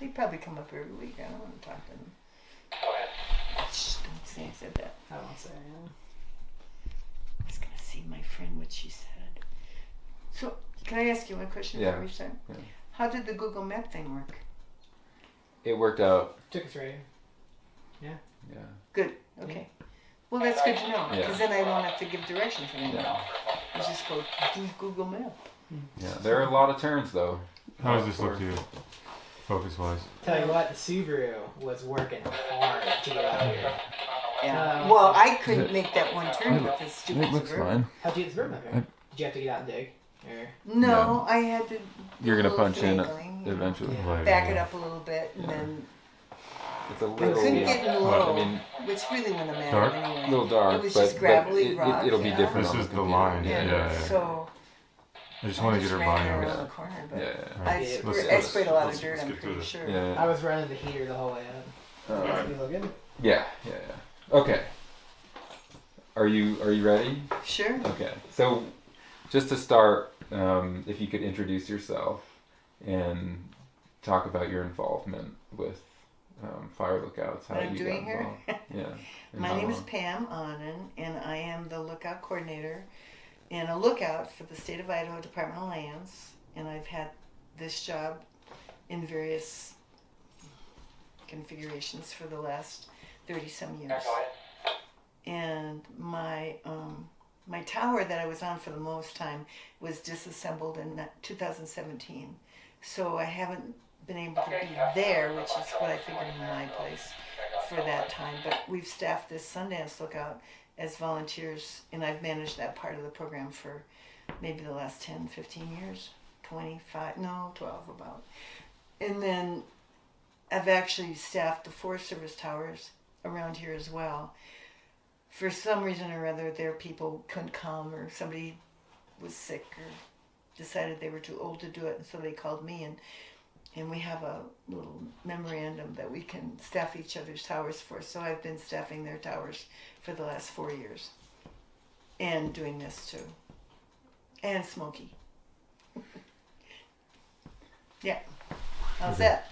They probably come up every week. I don't want to talk to them. Go ahead. Shh, don't say I said that. I won't say. Yeah. I was going to see my friend what she said. So, can I ask you one question before we start? Yeah. How did the Google Map thing work? It worked out. Took us right. Yeah. Yeah. Good. Okay. Well, that's good to know, because Yeah. then I don't have to give directions anymore. Yeah. I just go do Google Map. Yeah. There are a lot of turns though. How does this look to you, focus-wise? Tell you what, the Subaru was working hard to get out here. Yeah. Well, I couldn't make that one turn with this stupid It looks Subaru. fine. How'd you get the Subaru up here? Did you have to get out and dig? Or? No, I had to. You're gonna punch in finagling, eventually. Yeah. Back it up a little bit, and then It's a I little. couldn't get low, I mean, which really wouldn't matter Dark? anyway. a little dark, It was but, just gravelly but rock. it'll be yeah. different. This on is the computer. line, Yeah. So I just want to I get her ran line around out. the corner, but Yeah. I, Yeah. I sprayed a lot of let's dirt. I'm get through pretty this. sure. Yeah. I was running the heater the whole way up. Alright. You looking? Yeah. Okay. Are you ready? Sure. Okay. So, just to start, if you could introduce yourself and talk about your involvement with fire lookouts, how What I'm you doing got here? involved. Yeah. And My how name is long. Pam Aunan, and I am the lookout coordinator and a lookout for the State of Idaho Department of Lands. And I've had this job in various configurations for the last 30-some years. Go ahead. And my tower that I was on for the most time was disassembled in 2017. So I haven't been able to be there, which is what I figured in my place for that time. But we've staffed this Sundance lookout as volunteers, and I've managed that part of the program for maybe the last 10, 15 years, 25, no, 12 about. And then I've actually staffed the Forest Service towers around here as well. For some reason or other, their people couldn't come, or somebody was sick or decided they were too old to do it, and so they called me, and we have a little memorandum that we can staff each other's towers for. So I've been staffing their towers for the last 4 years, and doing this too, and Smokey. Yeah, how's that?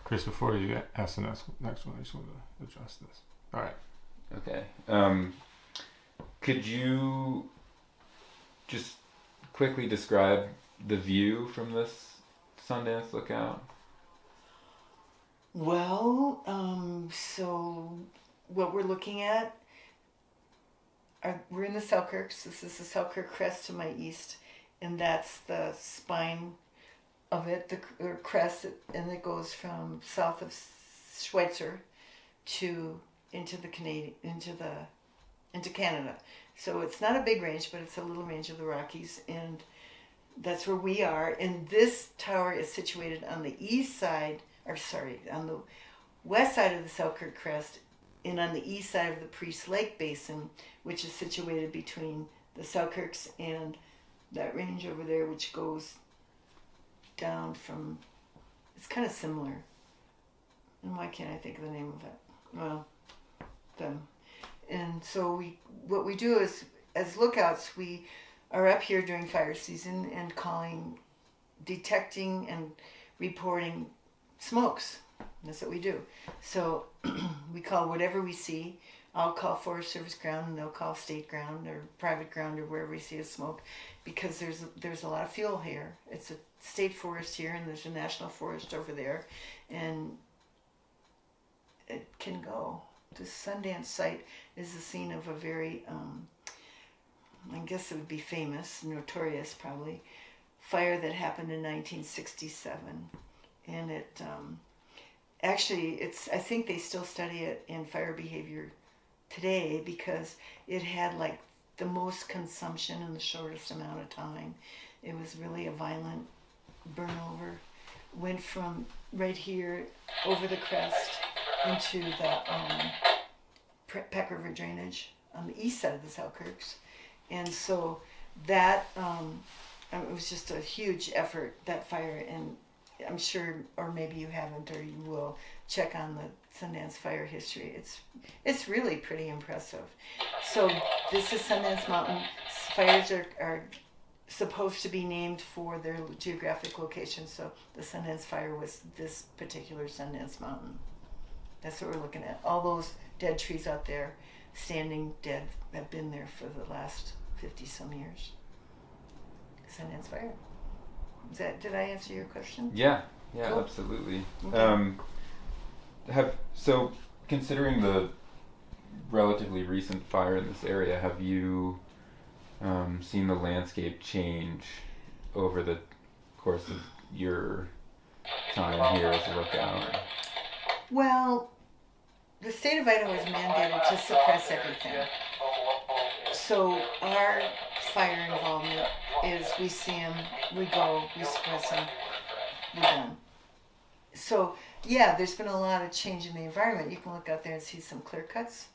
Chris, before you ask the next one, I just want to adjust this. All right. Okay. Could you just quickly describe the view from this Sundance lookout? Well, so what we're looking at, we're in the Selkirks. This is the Selkirk Crest to my east, and that's the spine of it, the crest, and it goes from south of Schweitzer into Canada. So it's not a big range, but it's a little range of the Rockies, and that's where we are. And this tower is situated on the on the west side of the Selkirk Crest, and on the east side of the Priest Lake Basin, which is situated between the Selkirks and that range over there, which goes down from, it's kind of similar. And why can't I think of the name of it? Well, them. And so what we do is, as lookouts, we are up here during fire season and detecting and reporting smokes. That's what we do. So we call whatever we see. I'll call Forest Service ground, and they'll call state ground or private ground or wherever we see a smoke, because there's a lot of fuel here. It's a state forest here, and there's a national forest over there, and it can go. The Sundance site is the scene of a very, I guess it would be famous, notorious probably, fire that happened in 1967. And it, actually, I think they still study it in fire behavior today, because it had like the most consumption in the shortest amount of time. It was really a violent burnover. Went from right here over the crest into the Peck River drainage on the east side of the Selkirks. And so that, it was just a huge effort, that fire, and I'm sure, or maybe you haven't, or you will check on the Sundance fire history. It's really pretty impressive. So this is Sundance Mountain. Fires are supposed to be named for their geographic location. So the Sundance fire was this particular Sundance mountain. That's what we're looking at. All those dead trees out there, standing dead, have been there for the last 50 some years. Sundance fire. Did I answer your question? Yeah, Cool. absolutely. Okay. So considering the relatively recent fire in this area, have you seen the landscape change over the course of your time here as a lookout? Well, the state of Idaho is mandated to suppress everything. So our fire involvement is we see them, we go, we suppress them, we're done. So yeah, there's been a lot of change in the environment. You can look out there and see some clear cuts.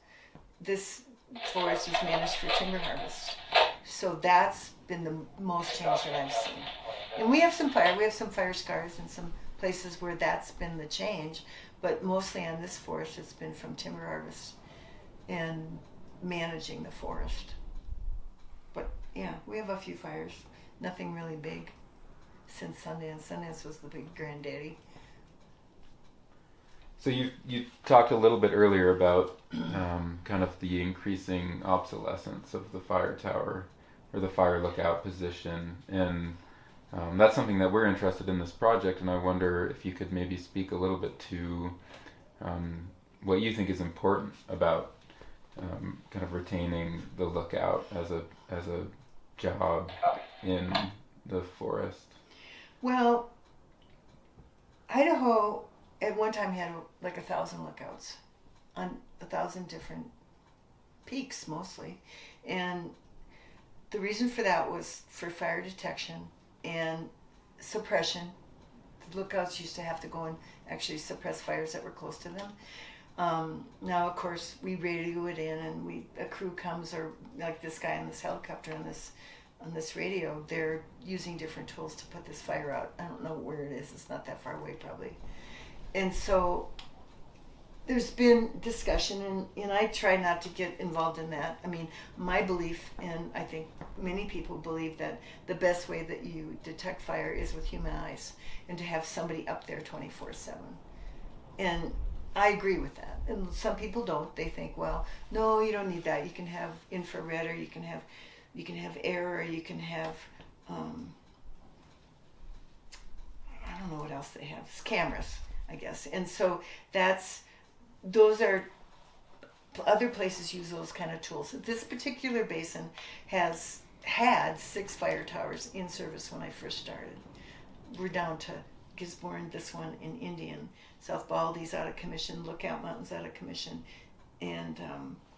This forest is managed for timber harvest. So that's been the most change that I've seen. And we have some fire scars in some places where that's been the change, but mostly on this forest it's been from timber harvest and managing the forest. But yeah, we have a few fires. Nothing really big since Sundance. Sundance was the big granddaddy. So you talked a little bit earlier about kind of the increasing obsolescence of the fire tower or the fire lookout position, and that's something that we're interested in this project, and I wonder if you could maybe speak a little bit to what you think is important about kind of retaining the lookout as a job in the forest. Well, Idaho at one time had like 1,000 lookouts on 1,000 different peaks mostly, and the reason for that was for fire detection and suppression. The lookouts used to have to go and actually suppress fires that were close to them. Now, of course, we radio it in, and a crew comes, or like this guy on this helicopter on this radio. They're using different tools to put this fire out. I don't know where it is. It's not that far away, probably. And so there's been discussion, and I try not to get involved in that. I mean, my belief, and I think many people believe, that the best way that you detect fire is with human eyes, and to have somebody up there 24/7. And I agree with that. And some people don't. They think, well, no, you don't need that. You can have infrared, or you can have air, or you can have I don't know what else they have. It's cameras, I guess. And so those are other places use those kind of tools. This particular basin had 6 fire towers in service when I first started. We're down to Gisborne, this one in Indian, South Baldy's out of commission, Lookout Mountain's out of commission, and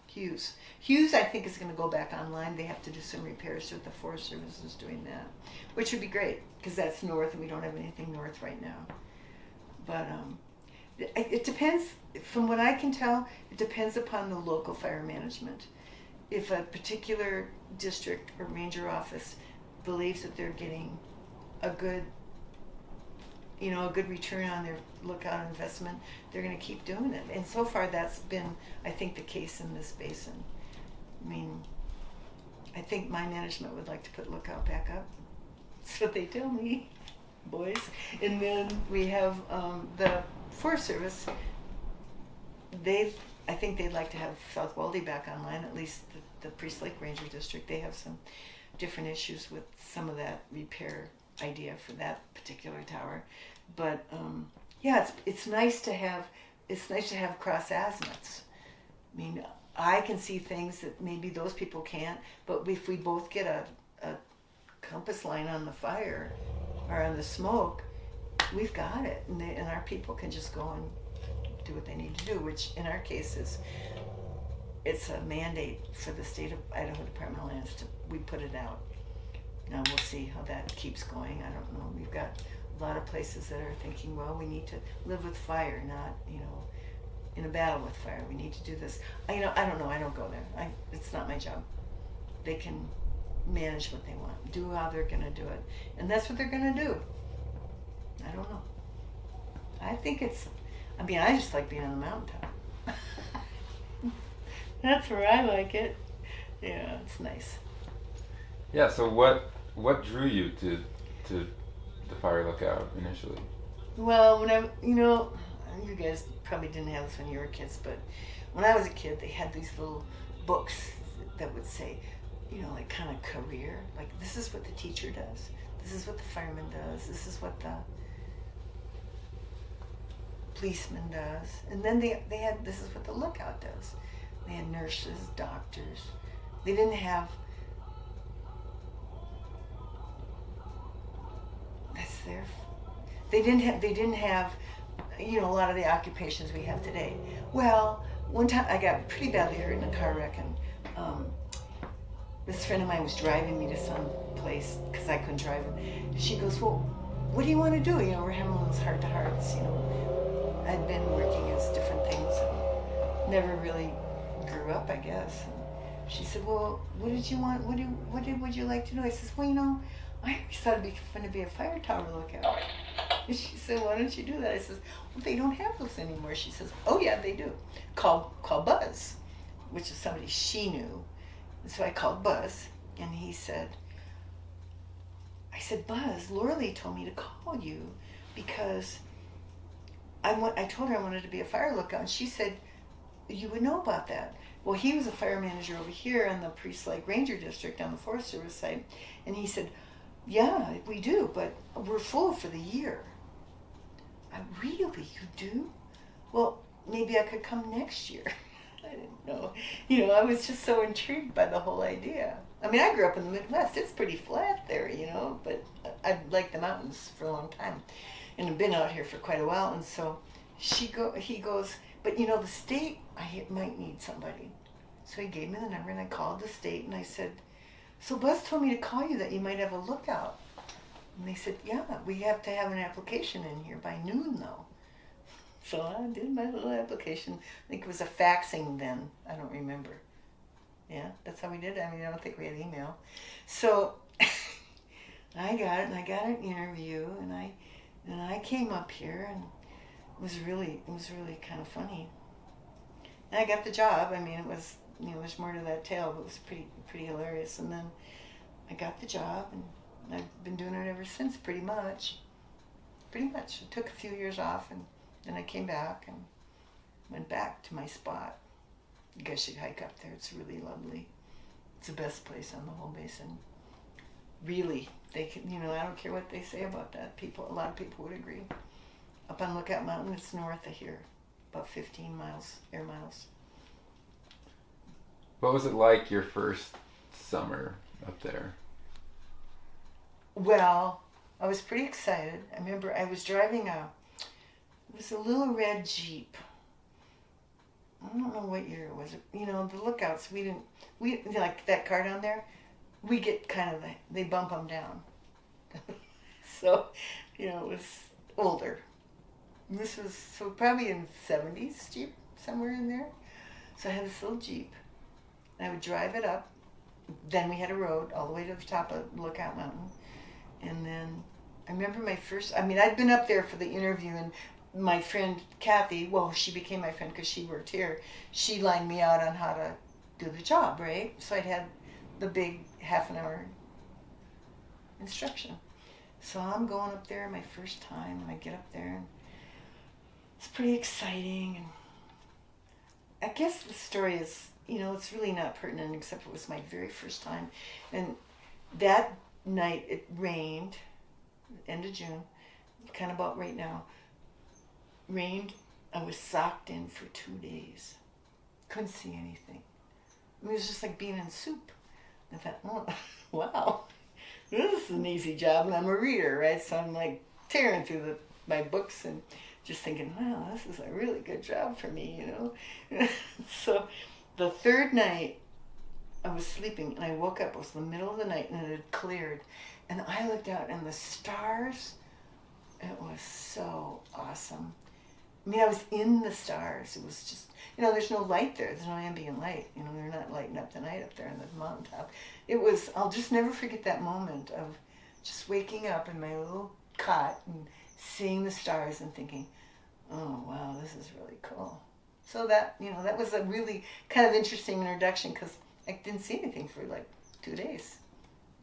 Hughes. Hughes, I think, is going to go back online. They have to do some repairs to it. The Forest Service is doing that, which would be great because that's north, and we don't have anything north right now. But it depends. From what I can tell, it depends upon the local fire management. If a particular district or ranger office believes that they're getting a good return on their lookout investment, they're going to keep doing it. And so far, that's been, I think, the case in this basin. I mean, I think my management would like to put lookout back up. That's what they tell me, boys. And then we have the Forest Service. I think they'd like to have South Baldy back online, at least the Priest Lake Ranger District. They have some different issues with some of that repair idea for that particular tower. But yeah, it's nice to have cross azimuths. I mean, I can see things that maybe those people can't, but if we both get a compass line on the fire or on the smoke, we've got it, and our people can just go and do what they need to do, which in our case is it's a mandate for the state of Idaho Department of Lands we put it out. Now we'll see how that keeps going. I don't know. We've got a lot of places that are thinking, well, we need to live with fire, not, in a battle with fire. We need to do this. I don't know. I don't go there. It's not my job. They can manage what they want, do how they're going to do it. And that's what they're going to do. I don't know. I just like being on the mountaintop. That's where I like it. Yeah, it's nice. Yeah, so what what drew you to the fire lookout initially? Well, you guys probably didn't have this when you were kids, but when I was a kid, they had these little books that would say, like kind of career, like this is what the teacher does, this is what the fireman does, this is what the policeman does, and then they had this is what the lookout does. They had nurses, doctors. They didn't have. That's their. They didn't have, a lot of the occupations we have today. Well, one time I got pretty badly hurt in a car wreck, and this friend of mine was driving me to some place because I couldn't drive. And she goes, "Well, what do you want to do?" We're having those heart-to-hearts. I'd been working as different things and never really grew up, I guess. And she said, "Well, what did you want? Would you like to do?" I says, "Well, I always thought it'd be fun to be a fire tower lookout." And she said, "Why don't you do that?" I says, "Well, they don't have those anymore." She says, "Oh yeah, they do. Call Buzz," which is somebody she knew. And so I called Buzz, and he said, I said, "Buzz, Laura Lee told me to call you because I told her I wanted to be a fire lookout," and she said, "You would know about that." Well, he was a fire manager over here in the Priest Lake Ranger District on the Forest Service side, and he said, "Yeah, we do, but we're full for the year." Really? You do? Well, maybe I could come next year. I didn't know. I was just so intrigued by the whole idea. I mean, I grew up in the Midwest. It's pretty flat there, but I've liked the mountains for a long time and have been out here for quite a while. And so he goes, "But the state, I might need somebody." So he gave me the number, and I called the state, and I said, "So Buzz told me to call you that you might have a lookout." And they said, "Yeah, we have to have an application in here by noon, though." So I did my little application. I think it was a faxing then. I don't remember. Yeah, that's how we did it. I mean, I don't think we had email. So I got it, and I got an interview, and I came up here, and it was really kind of funny. And I got the job. I mean, it was, there's more to that tale, but it was pretty hilarious. And then I got the job, and I've been doing it ever since, pretty much. It took a few years off, and then I came back and went back to my spot. You guys should hike up there. It's really lovely. It's the best place on the whole basin. Really, they can, I don't care what they say about that. A lot of people would agree. Up on Lookout Mountain, it's north of here, about 15 air miles. What was it like your first summer up there? Well, I was pretty excited. I remember I was driving it was a little red Jeep. I don't know what year it was. The lookouts, we like that car down there, we get they bump them down. So, it was older. This was probably in the 70s Jeep, somewhere in there. So I had this little Jeep, and I would drive it up. Then we had a road all the way to the top of Lookout Mountain. And then I remember I'd been up there for the interview, and my friend Kathy, she became my friend because she worked here. She lined me out on how to do the job, right? So I'd had the big half-an-hour instruction. So I'm going up there my first time, and I get up there, and it's pretty exciting. And I guess the story is, it's really not pertinent, except it was my very first time. And that night it rained, end of June, kind of about right now. Rained. I was socked in for 2 days. Couldn't see anything. It was just like being in soup. I thought, oh, wow, this is an easy job, and I'm a reader, right? So I'm like tearing through my books and just thinking, wow, this is a really good job for me, So the third night, I was sleeping, and I woke up. It was the middle of the night, and it had cleared. And I looked out, and the stars, it was so awesome. I mean, I was in the stars. It was just, there's no light there. There's no ambient light. They're not lighting up the night up there on the mountaintop. I'll just never forget that moment of just waking up in my little cot and seeing the stars and thinking, oh, wow, this is really cool. So that was a really kind of interesting introduction because I didn't see anything for like 2 days.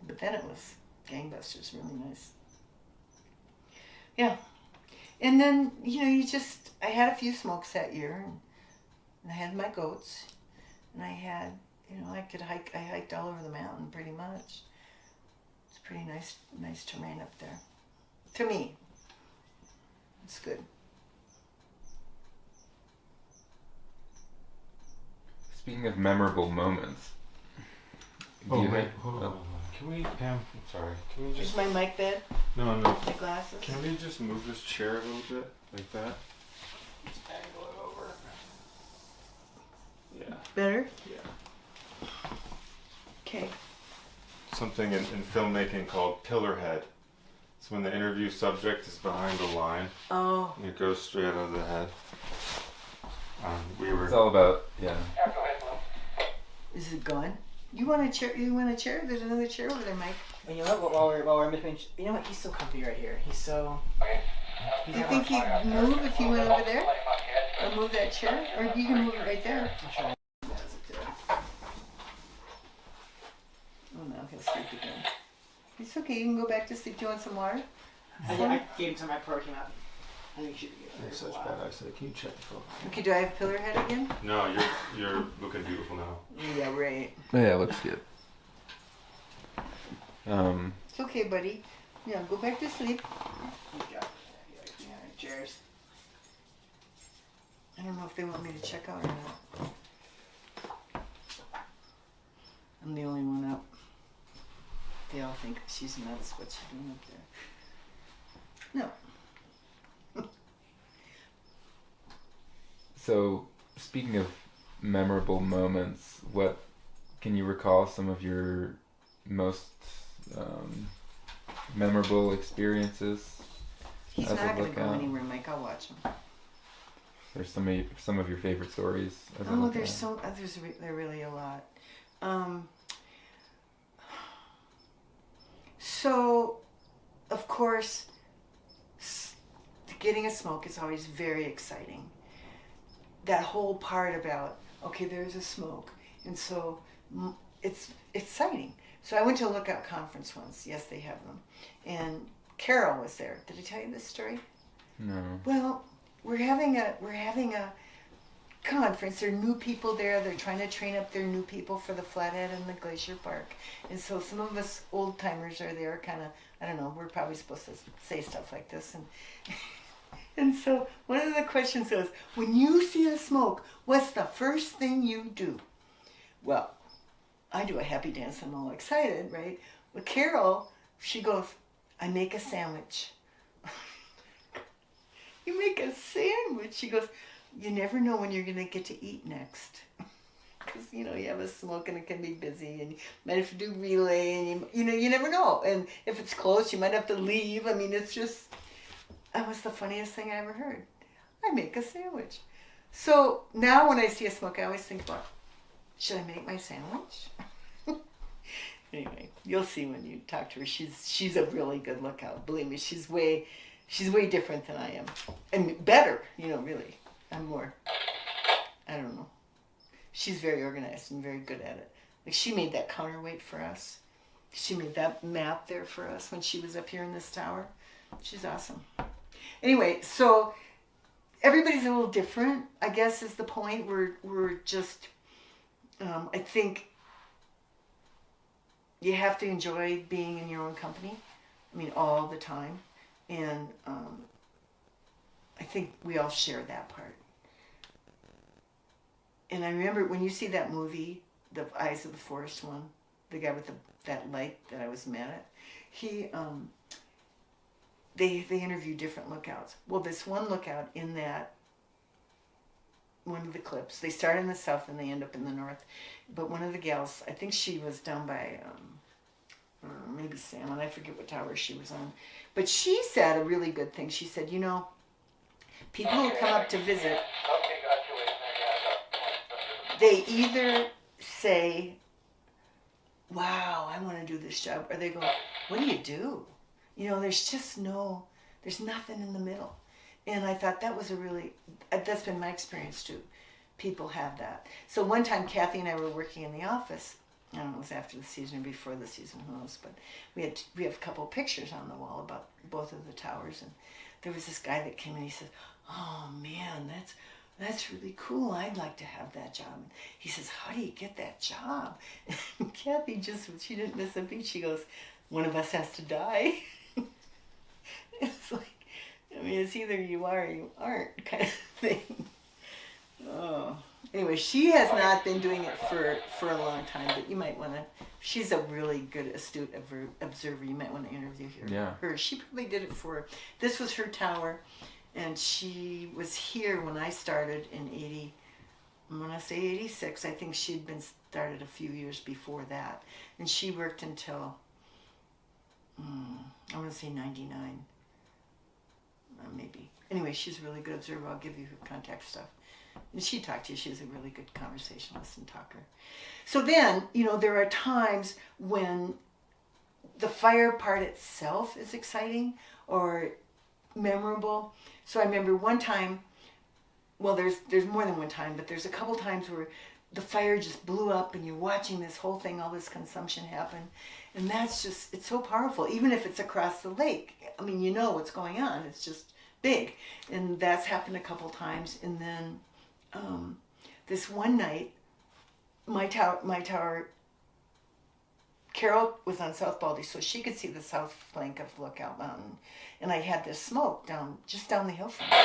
But then it was gangbusters, really nice. Yeah. And then, I had a few smokes that year, and I had my goats, and I had, I hiked all over the mountain pretty much. It's pretty nice terrain up there. To me, it's good. Speaking of memorable moments. Oh, do you wait, have- hold on. Can we, Pam, I'm sorry. Can we Is just... my mic bed? No. My glasses? Can we just move this chair a little bit? Like that? Just angle it over. Yeah. Better? Yeah. Okay. Something in filmmaking called pillarhead. It's when the interview subject is behind the line Oh. and it goes straight out of the head. It's all about, yeah. Is it gone? You want a chair? There's another chair over there, Mike. And you know what? While we're in between, you know what? He's so comfy right here. He's so. Do you think he'd move if you went over there? Or move that chair? Or you can move it right there. I'm sure. Oh no, he'll sleep again. It's okay, you can go back to sleep. Do you want some water? I gave him some before he came out. I think you should be good. It's such bad eyesight. Can you check the phone? Okay, do I have pillar head again? No, you're looking beautiful now. Yeah, right. Yeah, it looks good. It's okay, buddy. Yeah, go back to sleep. Good job. Yeah, cheers. I don't know if they want me to check out or not. I'm the only one up. They all think she's nuts. What's she doing up there? No. So, speaking of memorable moments, what can you recall some of your most memorable experiences? He's As a not going to go lookout. anywhere, Mike. I'll watch him. There's some of your favorite stories. As a Oh, lookout. there really a lot. So, of course, getting a smoke is always very exciting. That whole part about, okay, there's a smoke, and so it's exciting. So I went to a lookout conference once. Yes, they have them, and Carol was there. Did I tell you this story? No. Well, we're having a conference. There are new people there. They're trying to train up their new people for the Flathead and the Glacier Park. And so some of us old timers are there, kind of. I don't know. We're probably supposed to say stuff like this, and so one of the questions was, when you see a smoke, what's the first thing you do? Well, I do a happy dance. I'm all excited, right? But Carol, she goes, I make a sandwich. You make a sandwich? She goes, you never know when you're going to get to eat next. Because, you have a smoke and it can be busy and you might have to do relay and, you never know. And if it's close, you might have to leave. I mean, it's just, that was the funniest thing I ever heard. I make a sandwich. So now when I see a smoke, I always think about, should I make my sandwich? Anyway, you'll see when you talk to her. She's a really good lookout. Believe me, she's way different than I am. And better, really. I'm more, I don't know. She's very organized and very good at it. Like, she made that counterweight for us. She made that map there for us when she was up here in this tower. She's awesome. Anyway, so everybody's a little different, I guess, is the point. We're just, I think you have to enjoy being in your own company. I mean, all the time. And I think we all share that part. And I remember when you see that movie, the Eyes of the Forest one, the guy with that light that I was mad at, he, they interview different lookouts. Well, this one lookout in that, one of the clips, they start in the south and they end up in the north. But one of the gals, I think she was down by, maybe Salmon, I forget what tower she was on. But she said a really good thing. She said, people who come up to visit, they either say, wow, I want to do this job, or they go, what do you do? There's nothing in the middle. And I thought that was that's been my experience too. People have that. So one time Kathy and I were working in the office, I don't know, it was after the season or before the season, who knows, but we have a couple of pictures on the wall about both of the towers, and there was this guy that came in, he said, oh man, that's really cool, I'd like to have that job. And he says, how do you get that job? And Kathy she didn't miss a beat, she goes, one of us has to die. It's like, I mean, it's either you are or you aren't kind of thing. Oh. Anyway, she has not been doing it for a long time, but you might want to. She's a really good, astute observer. You might want to interview her. Yeah. Her. She probably did it for. This was her tower, and she was here when I started in 80. I'm gonna say 86. I think she'd been started a few years before that, and she worked until. I want to say 99. Maybe. Anyway, she's a really good observer. I'll give you her contact stuff. And she talked to you. She's a really good conversationalist and talker. So then, there are times when the fire part itself is exciting or memorable. So I remember one time, well, there's more than one time, but there's a couple times where the fire just blew up and you're watching this whole thing, all this consumption happen. And that's just, it's so powerful, even if it's across the lake. I mean, you know what's going on. It's just big. And that's happened a couple times. And then this one night, my tower, Carol was on South Baldy, so she could see the south flank of Lookout Mountain. And I had this smoke just down the hill from me.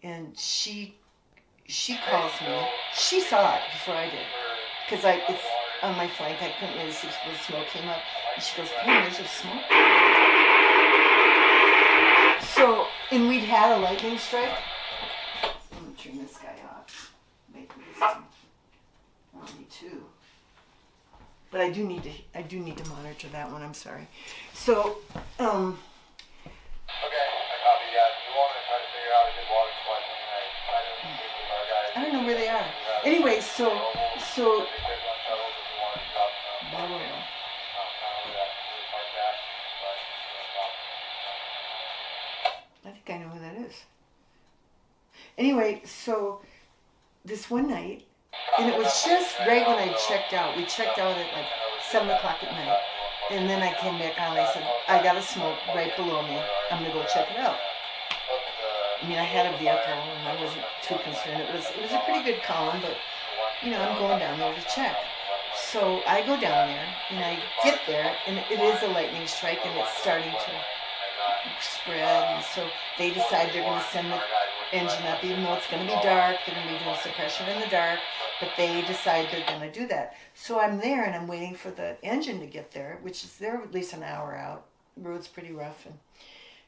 And she calls me. She saw it before I did. Because it's on my flank. I couldn't really see where the smoke came up. And she goes, hey, there's a smoke. So, and we'd had a lightning strike. Let me turn this guy off. Make this only two. But I do need to monitor that one. I'm sorry. So, Okay, I copy. Yeah, you want to try to figure out a good water supply thing. I know some people with our guys. I don't know where they are. Anyway, so. Blah, blah, blah. I think I know who that is. Anyway, so this one night, and it was just right when I checked out. We checked out at like 7 o'clock at night. And then I came back on and I said, I got a smoke right below me. I'm going to go check it out. I mean, I had a vehicle and I wasn't too concerned. It was a pretty good column, but, I'm going down there to check. So I go down there and I get there and it is a lightning strike and it's starting to spread. And so they decide they're going to send the engine up, even though it's going to be dark. They're going to be doing suppression in the dark, but they decide they're going to do that. So I'm there and I'm waiting for the engine to get there, which is they're at least an hour out. The road's pretty rough and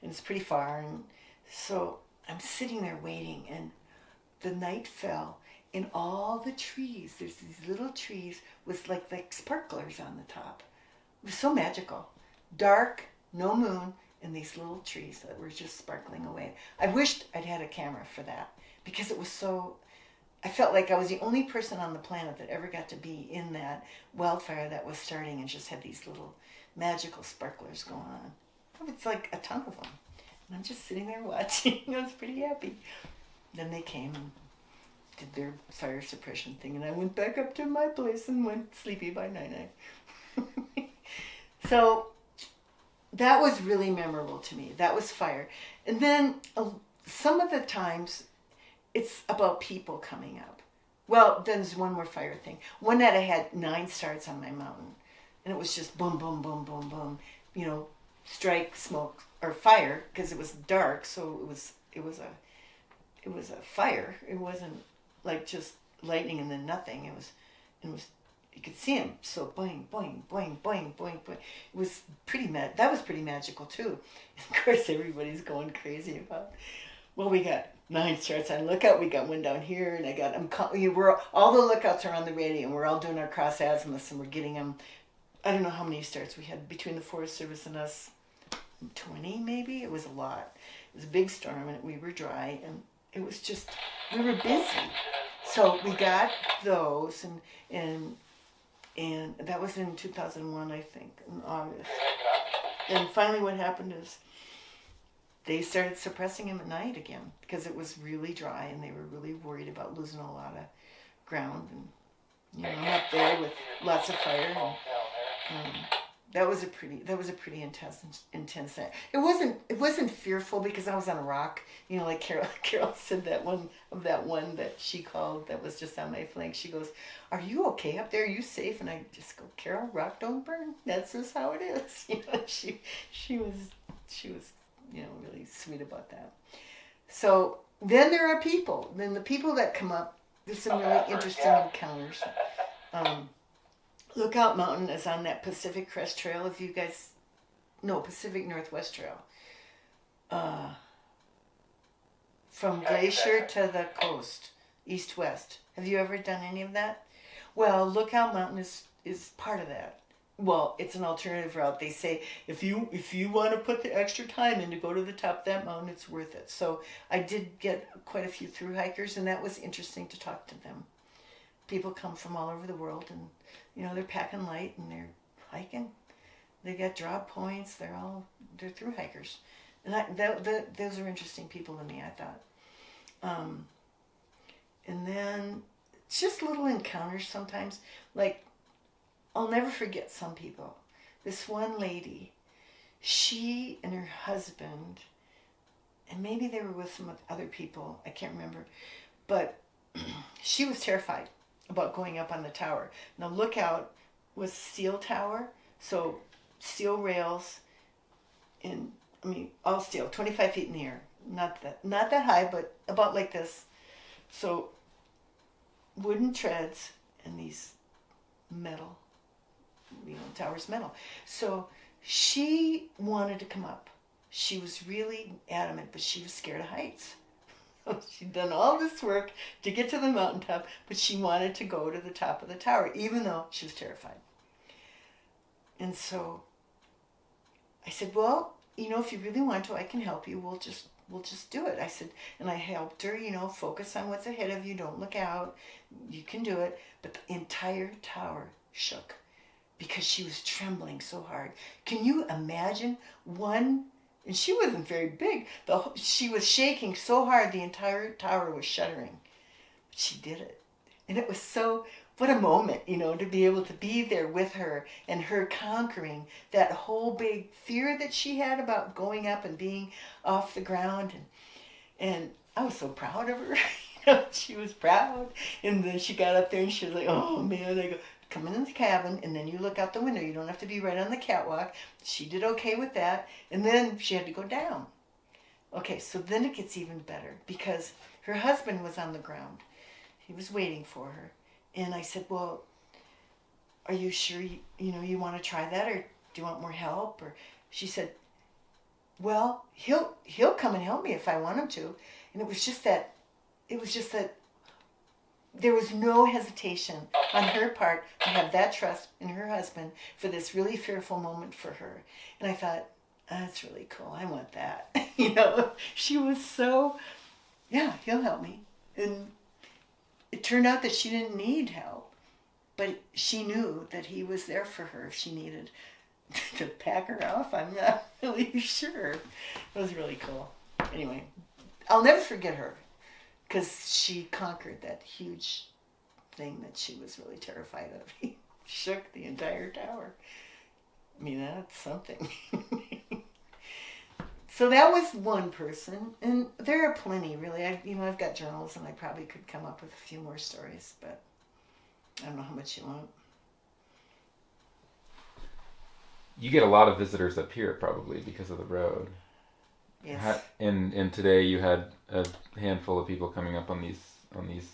it's pretty far. And so I'm sitting there waiting and the night fell and all the trees, there's these little trees with like sparklers on the top. It was so magical. Dark, no moon, and these little trees that were just sparkling away. I wished I'd had a camera for that because it was so, I felt like I was the only person on the planet that ever got to be in that wildfire that was starting and just had these little magical sparklers going on. It's like a ton of them. And I'm just sitting there watching. I was pretty happy. Then they came and did their fire suppression thing, and I went back up to my place and went sleepy by night. So that was really memorable to me. That was fire. And then some of the times it's about people coming up. Well, then there's one more fire thing. One night I had 9 starts on my mountain, and it was just boom, boom, boom, boom, boom. Strike, smoke, or fire, because it was dark, so it was a fire. It wasn't like just lightning and then nothing. It was you could see him. So boing, boing, boing, boing, boing, boing. It was pretty that was pretty magical too. Of course, everybody's going crazy about. Well, we got 9 starts on lookout. We got one down here, and we're all the lookouts are on the radio, and we're all doing our cross azimuths, and we're getting them. I don't know how many starts we had between the Forest Service and us. 20 maybe. It was a lot. It was a big storm, and we were dry, and it was just we were busy. So we got those, and that was in 2001, I think, in August. And finally, what happened is they started suppressing him at night again because it was really dry, and they were really worried about losing a lot of ground. And I'm up there with lots of fire. And, that was a pretty intense night. It wasn't fearful because I was on a rock. Like Carol said that one that she called that was just on my flank. She goes, "Are you okay up there? Are you safe?" And I just go, "Carol, rock don't burn. That's just how it is." She was really sweet about that. So then there are people. Then the people that come up. There's some really interesting encounters. Lookout Mountain is on that Pacific Crest Trail. Pacific Northwest Trail. From Glacier to the coast, east-west. Have you ever done any of that? Well, Lookout Mountain is part of that. Well, it's an alternative route. They say if you want to put the extra time in to go to the top of that mountain, it's worth it. So I did get quite a few through hikers, and that was interesting to talk to them. People come from all over the world, and they're packing light and they're hiking. They got drop points. They're through hikers, and those are interesting people to me, I thought. And then it's just little encounters sometimes. Like, I'll never forget some people. This one lady, she and her husband, and maybe they were with some other people, I can't remember, but she was terrified about going up on the tower. Now, Lookout was steel tower, so steel rails, and all steel, 25 feet in the air. Not that high, but about like this. So wooden treads and these metal, tower's metal. So she wanted to come up. She was really adamant, but she was scared of heights. She'd done all this work to get to the mountaintop, but she wanted to go to the top of the tower, even though she was terrified. And so I said, "Well, if you really want to, I can help you. We'll just do it." I said, and I helped her, focus on what's ahead of you. Don't look out. You can do it. But the entire tower shook because she was trembling so hard. Can you imagine one? And she wasn't very big. She was shaking so hard the entire tower was shuddering. But she did it. And it was what a moment, to be able to be there with her and her conquering that whole big fear that she had about going up and being off the ground. And I was so proud of her. She was proud. And then she got up there and she was like, "Oh man," I go, "Come in the cabin, and then you look out the window. You don't have to be right on the catwalk." She did okay with that. And then she had to go down. Okay, so then it gets even better because her husband was on the ground. He was waiting for her. And I said, "Well, are you sure you want to try that, or do you want more help?" Or she said, "Well, he'll come and help me if I want him to." And it was just that there was no hesitation on her part to have that trust in her husband for this really fearful moment for her. And I thought, that's really cool. I want that. She was so, yeah, he'll help me. And it turned out that she didn't need help, but she knew that he was there for her if she needed to pack her off. I'm not really sure. It was really cool. Anyway, I'll never forget her. Because she conquered that huge thing that she was really terrified of. He shook the entire tower. That's something. So that was one person, and there are plenty, really. I've got journals, and I probably could come up with a few more stories, but I don't know how much you want. You get a lot of visitors up here, probably, because of the road. Yes. And today you had a handful of people coming up on these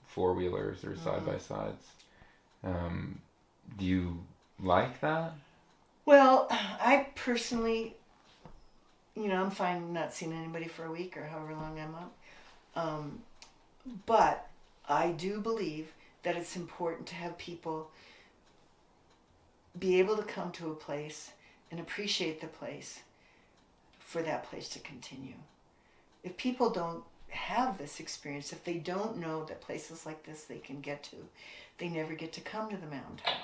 four-wheelers or side-by-sides. Do you like that? Well, I personally, I'm fine not seeing anybody for a week or however long I'm up. But I do believe that it's important to have people be able to come to a place and appreciate the place for that place to continue. If people don't have this experience, if they don't know that places like this they can get to, they never get to come to the mountaintop.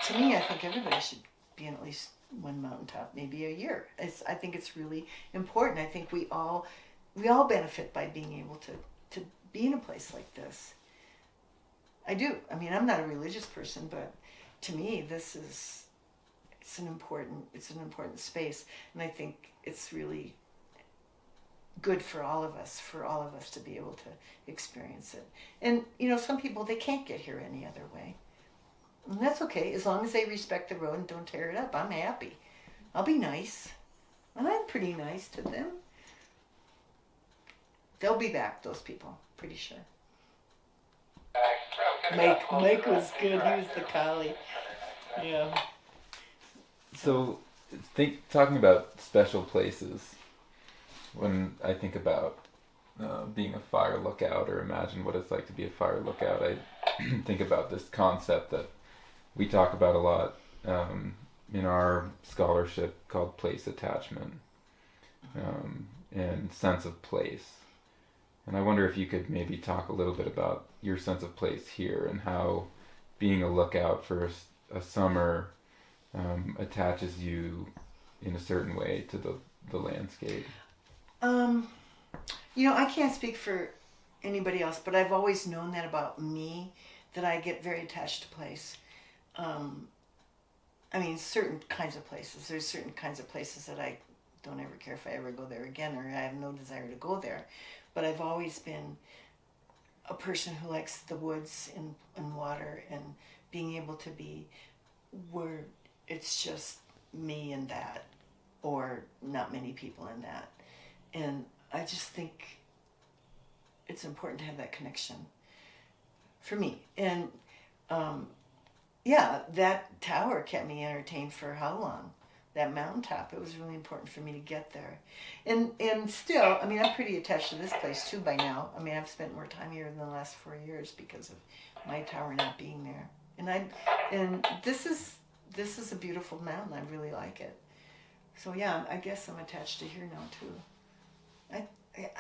To me, I think everybody should be on at least one mountaintop, maybe a year. I think it's really important. I think we all benefit by being able to be in a place like this. I do. I mean, I'm not a religious person, but to me, it's an important space, and I think it's really good for all of us to be able to experience it. And some people, they can't get here any other way, and that's okay as long as they respect the road and don't tear it up. I'm happy. I'll be nice, and I'm pretty nice to them. They'll be back, those people, pretty sure. Mike was good. He was the collie. Yeah. So, talking about special places, when I think about being a fire lookout or imagine what it's like to be a fire lookout, I think about this concept that we talk about a lot in our scholarship called place attachment and sense of place. And I wonder if you could maybe talk a little bit about your sense of place here and how being a lookout for a summer attaches you in a certain way to the landscape. I can't speak for anybody else, but I've always known that about me, that I get very attached to place. Certain kinds of places. There's certain kinds of places that I don't ever care if I ever go there again, or I have no desire to go there. But I've always been a person who likes the woods and water and being able to be where it's just me and that, or not many people in that. And I just think it's important to have that connection for me. And that tower kept me entertained for how long? That mountaintop, it was really important for me to get there. And still, I'm pretty attached to this place too by now. I've spent more time here in the last 4 years because of my tower not being there. And this is a beautiful mountain. I really like it. So yeah, I guess I'm attached to here now too. I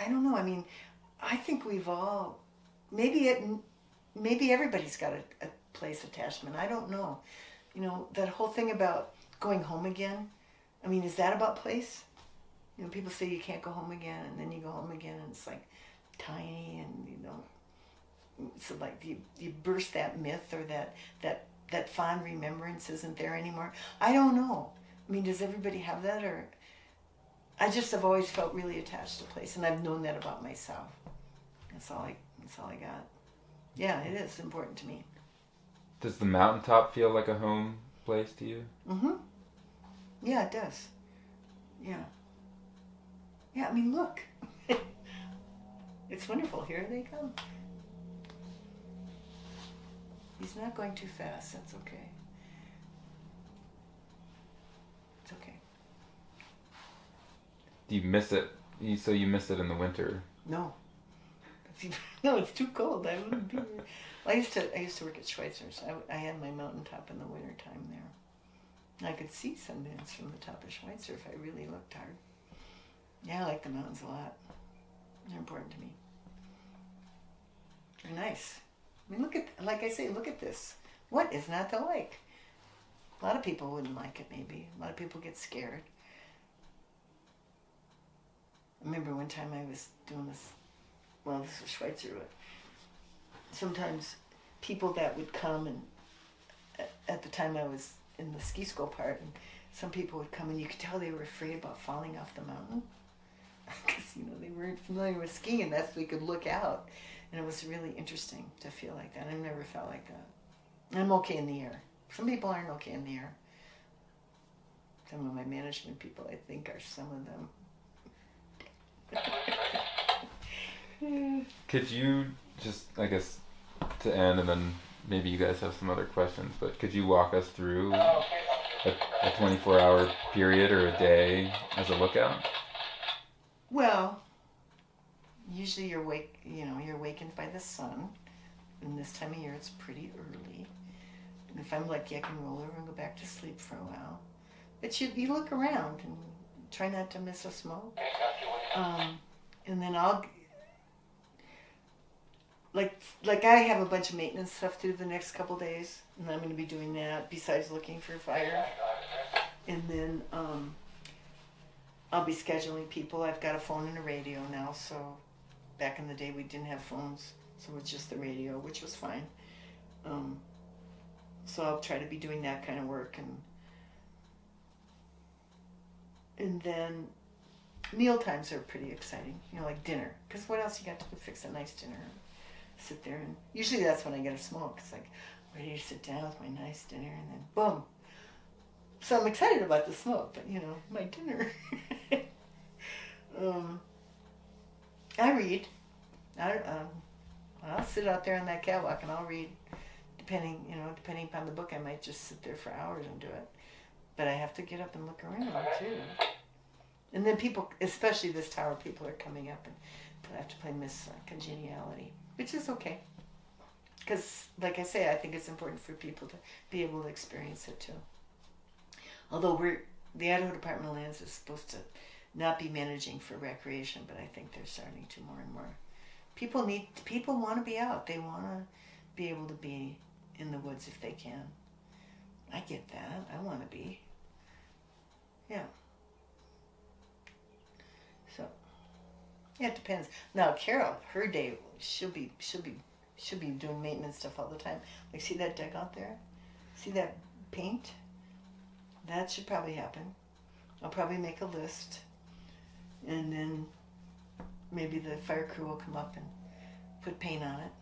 don't know. I think we've all, maybe everybody's got a place attachment. I don't know. That whole thing about going home again, is that about place? People say you can't go home again, and then you go home again, and it's like tiny, and so like you burst that myth, or that fond remembrance isn't there anymore. I don't know. Does everybody have that, or I just have always felt really attached to place, and I've known that about myself. That's all I got. Yeah, it is important to me. Does the mountaintop feel like a home place to you? Mm-hmm. Yeah, it does. Yeah. Yeah, look. It's wonderful. Here they come. He's not going too fast. That's okay. It's okay. Do you miss it? So you miss it in the winter? No. No, it's too cold. I wouldn't be here. Well, I used to work at Schweitzer's. I had my mountaintop in the wintertime there. I could see Sundance from the top of Schweitzer if I really looked hard. Yeah, I like the mountains a lot. They're important to me. They're nice. Like I say, look at this. What is not to like? A lot of people wouldn't like it, maybe. A lot of people get scared. I remember one time I was doing this, this was Schweitzer, but sometimes people that would come, and at the time I was in the ski school part, and some people would come and you could tell they were afraid about falling off the mountain because they weren't familiar with skiing, and that's, we could look out, and it was really interesting to feel like that. I've never felt like that. I'm okay in the air. Some people aren't okay in the air. Some of my management people, I think, are some of them. Could you just, I guess, to end, and then maybe you guys have some other questions, but could you walk us through a 24-hour period or a day as a lookout? Well, usually you're awakened by the sun. And this time of year, it's pretty early. And if I'm lucky, I can roll over and go back to sleep for a while. But you look around and try not to miss a smoke. And then I'll, like I have a bunch of maintenance stuff to do the next couple days, and I'm going to be doing that besides looking for fire. And then I'll be scheduling people. I've got a phone and a radio now, so back in the day we didn't have phones, so it's just the radio, which was fine. So I'll try to be doing that kind of work, and then meal times are pretty exciting. You know, like dinner, because what else you got to do? Fix a nice dinner, sit there, and usually that's when I get a smoke. It's like ready to sit down with my nice dinner, and then boom. So I'm excited about the smoke, but you know, my dinner. I read. I'll sit out there on that catwalk and I'll read. Depending upon the book, I might just sit there for hours and do it. But I have to get up and look around too. And then people, especially this tower, people are coming up and I have to play Miss Congeniality, which is okay. Because, like I say, I think it's important for people to be able to experience it too. Although the Idaho Department of Lands is supposed to not be managing for recreation, but I think they're starting to more and more. People want to be out. They want to be able to be in the woods if they can. I get that. I want to be. Yeah. So, yeah, it depends. Now, Carol, her day, she'll be doing maintenance stuff all the time. Like, see that deck out there? See that paint? That should probably happen. I'll probably make a list, and then maybe the fire crew will come up and put paint on it.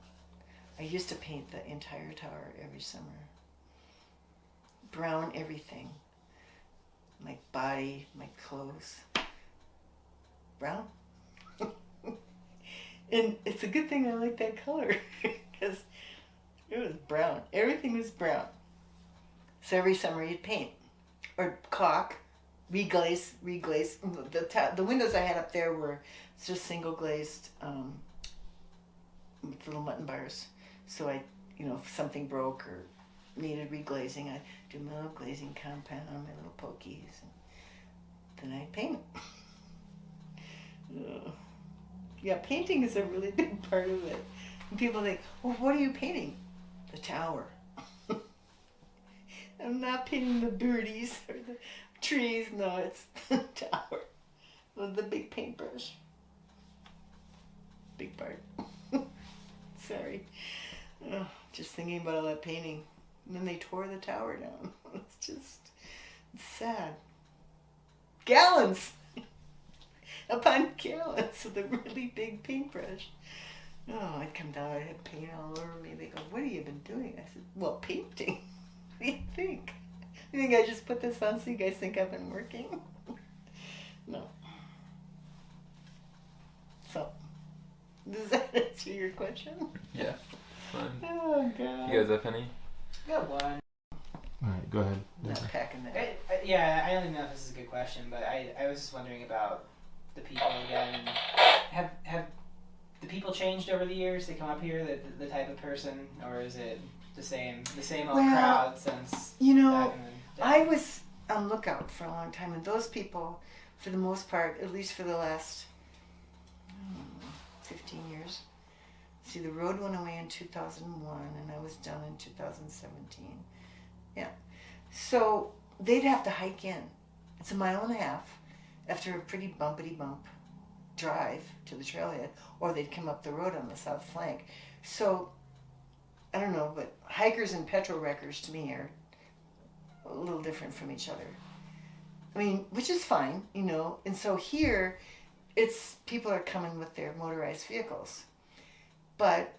I used to paint the entire tower every summer. Brown everything. My body, my clothes. Brown. And it's a good thing I like that color because it was brown. Everything was brown. So every summer you'd paint. Or caulk, reglaze. The windows I had up there were just single glazed with little mutton bars. So if something broke or needed reglazing, I'd do my little glazing compound on my little pokies, and then I'd paint it. Yeah, painting is a really big part of it. And people think, well, what are you painting? The tower. I'm not painting the birdies or the trees. No, it's the tower with the big paintbrush. Big part. Sorry. Just thinking about all that painting. And then they tore the tower down. It's sad. Gallons upon gallons with a really big paintbrush. Oh, I'd come down, I'd have paint all over me. They go, what have you been doing? I said, well, painting. What do you think? You think I just put this on so you guys think I've been working? No. So, does that answer your question? Yeah. Fun. Oh, God. You guys have any? Got one. Alright, go ahead. Not packing that. Yeah, I don't even know if this is a good question, but I was just wondering about the people again. Have the people changed over the years? They come up here, the type of person, or is it the same old crowd since back in the day? I was on lookout for a long time, and those people, for the most part, at least for the last 15 years. See, the road went away in 2001, and I was done in 2017. Yeah. So they'd have to hike in. It's 1.5 miles after a pretty bumpity-bump drive to the trailhead, or they'd come up the road on the south flank. So, I don't know, but hikers and petrol wreckers to me are a little different from each other. I mean, which is fine, And so here, it's people are coming with their motorized vehicles. But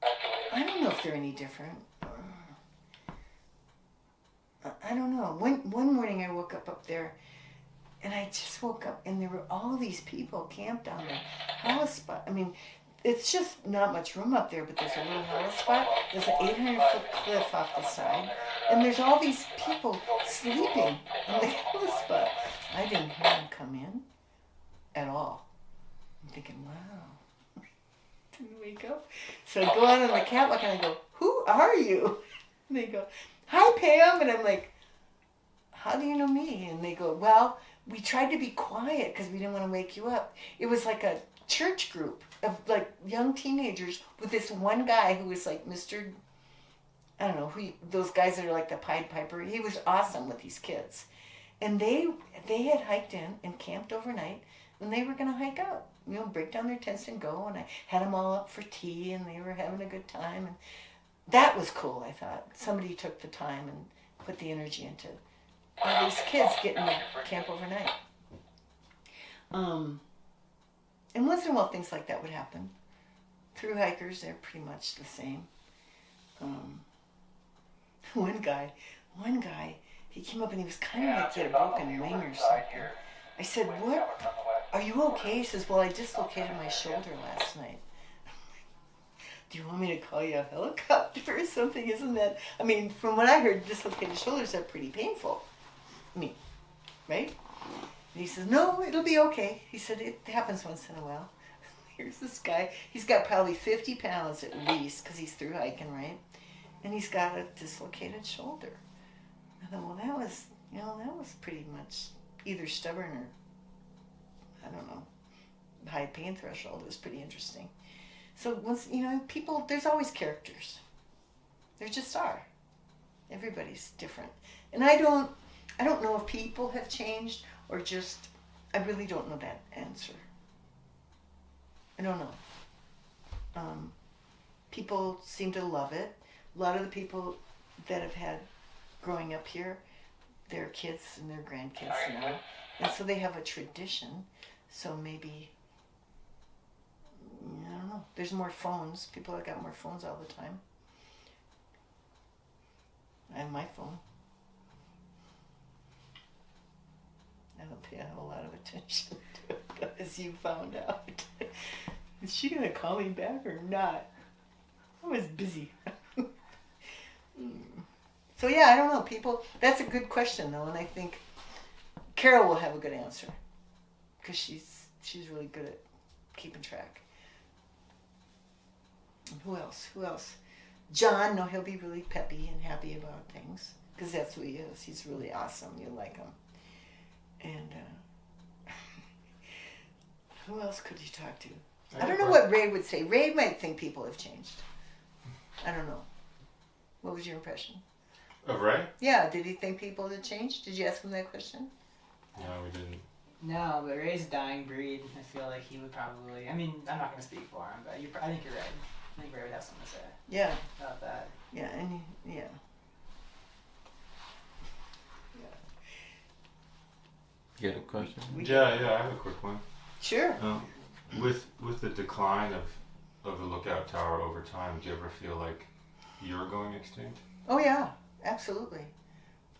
I don't know if they're any different. I don't know. One morning I woke up there, and I just woke up, and there were all these people camped on the house spot. I mean, it's just not much room up there, but there's a little house spot. There's an 800-foot cliff off the side, and there's all these people sleeping on the house spot. I didn't hear them come in at all. I'm thinking, wow. Didn't wake up. So I go out on the catwalk, and I go, who are you? And they go, hi, Pam. And I'm like, how do you know me? And they go, well, we tried to be quiet because we didn't want to wake you up. It was like a church group of like young teenagers with this one guy who was like Mr. I don't know, those guys that are like the Pied Piper. He was awesome with these kids. And they had hiked in and camped overnight, and they were going to hike out. Break down their tents and go. And I had them all up for tea, and they were having a good time. that was cool, I thought. Somebody took the time and put the energy into all these kids getting to camp overnight. And once in a while things like that would happen. Through hikers, they're pretty much the same. One guy, he came up and he was kind of like he had a broken wing or something. I said, "What? Are you okay?" He says, "Well, I dislocated my shoulder last night." Do you want me to call you a helicopter or something? Isn't that, I mean, from what I heard, dislocated shoulders are pretty painful. I mean, right? And he says, "No, it'll be okay." He said, "It happens once in a while." Here's this guy. He's got probably 50 pounds at least because he's through hiking, right? And he's got a dislocated shoulder. I thought, well, that was pretty much either stubborn or, I don't know, high pain threshold. It was pretty interesting. So once, people, there's always characters. There just are. Everybody's different. And I don't know if people have changed or just, I really don't know that answer. I don't know. People seem to love it. A lot of the people that have had growing up here, their kids and their grandkids now. And so they have a tradition. So maybe, I don't know. There's more phones. People have got more phones all the time. I have my phone. I don't pay a whole lot of attention to it, as you found out. Is she going to call me back or not? I was busy. So yeah, I don't know. People, that's a good question though, and I think Carol will have a good answer because she's really good at keeping track. And who else? John, no, he'll be really peppy and happy about things because that's who he is. He's really awesome. You'll like him. And who else could you talk to? I don't know what Ray would say. Ray might think people have changed. I don't know. What was your impression? Of Ray? Yeah, did he think people had changed? Did you ask him that question? No, we didn't. No, but Ray's a dying breed. I feel like he would probably, I mean, I'm not going to speak for him, but I think you're right. I think Ray would have something to say Yeah. about that. Yeah, and yeah. You got a question? Yeah, I have a quick one. Sure. With the decline of the lookout tower over time, do you ever feel like you're going extinct? Oh yeah, absolutely.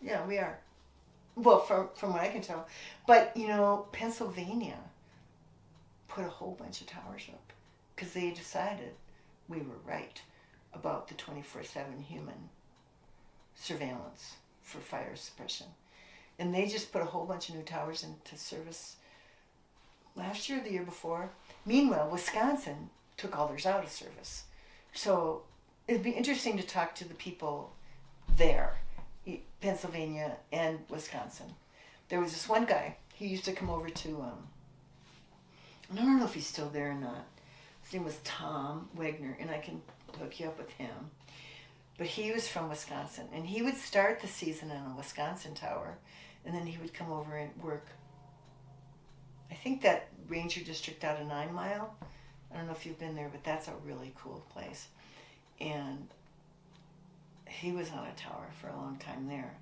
Yeah, we are. Well, from what I can tell. But, Pennsylvania put a whole bunch of towers up because they decided we were right about the 24/7 human surveillance for fire suppression. And they just put a whole bunch of new towers into service last year or the year before. Meanwhile, Wisconsin took all theirs out of service. So it'd be interesting to talk to the people there, Pennsylvania and Wisconsin. There was this one guy, he used to come over to, I don't know if he's still there or not. His name was Tom Wagner, and I can hook you up with him. But he was from Wisconsin, and he would start the season on a Wisconsin tower, and then he would come over and work, I think that ranger district out of 9 Mile. I don't know if you've been there, but that's a really cool place. And he was on a tower for a long time there.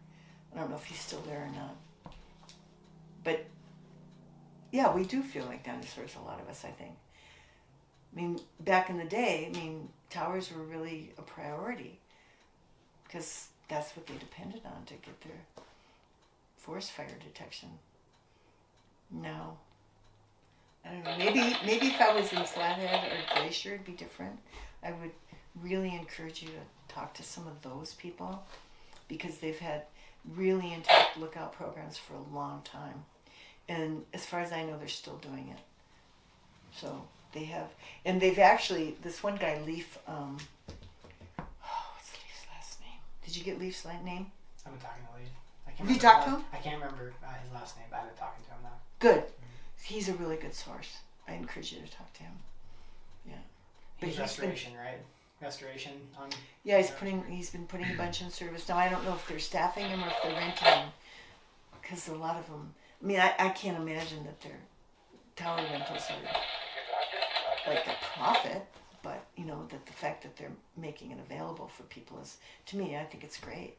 I don't know if he's still there or not. But yeah, we do feel like dinosaurs, a lot of us, I think. I mean, back in the day, towers were really a priority because that's what they depended on to get their forest fire detection. No. I don't know. Maybe if I was in Flathead or Glacier, it'd be different. I would really encourage you to talk to some of those people because they've had really intact lookout programs for a long time. And as far as I know, they're still doing it. So they have, and they've actually, this one guy, Leaf, what's Leaf's last name? Did you get Leaf's name? I've been talking to Lee. Have you talked to him? I can't remember his last name, but I've been talking to him now. Good. He's a really good source. I encourage you to talk to him. Yeah. But He's restoration, right? Restoration on. Yeah, he's been putting a bunch in service. Now I don't know if they're staffing him or if they're renting him, because a lot of them. I mean, I can't imagine that their tower rentals are like a profit, but that the fact that they're making it available for people is, to me, I think it's great.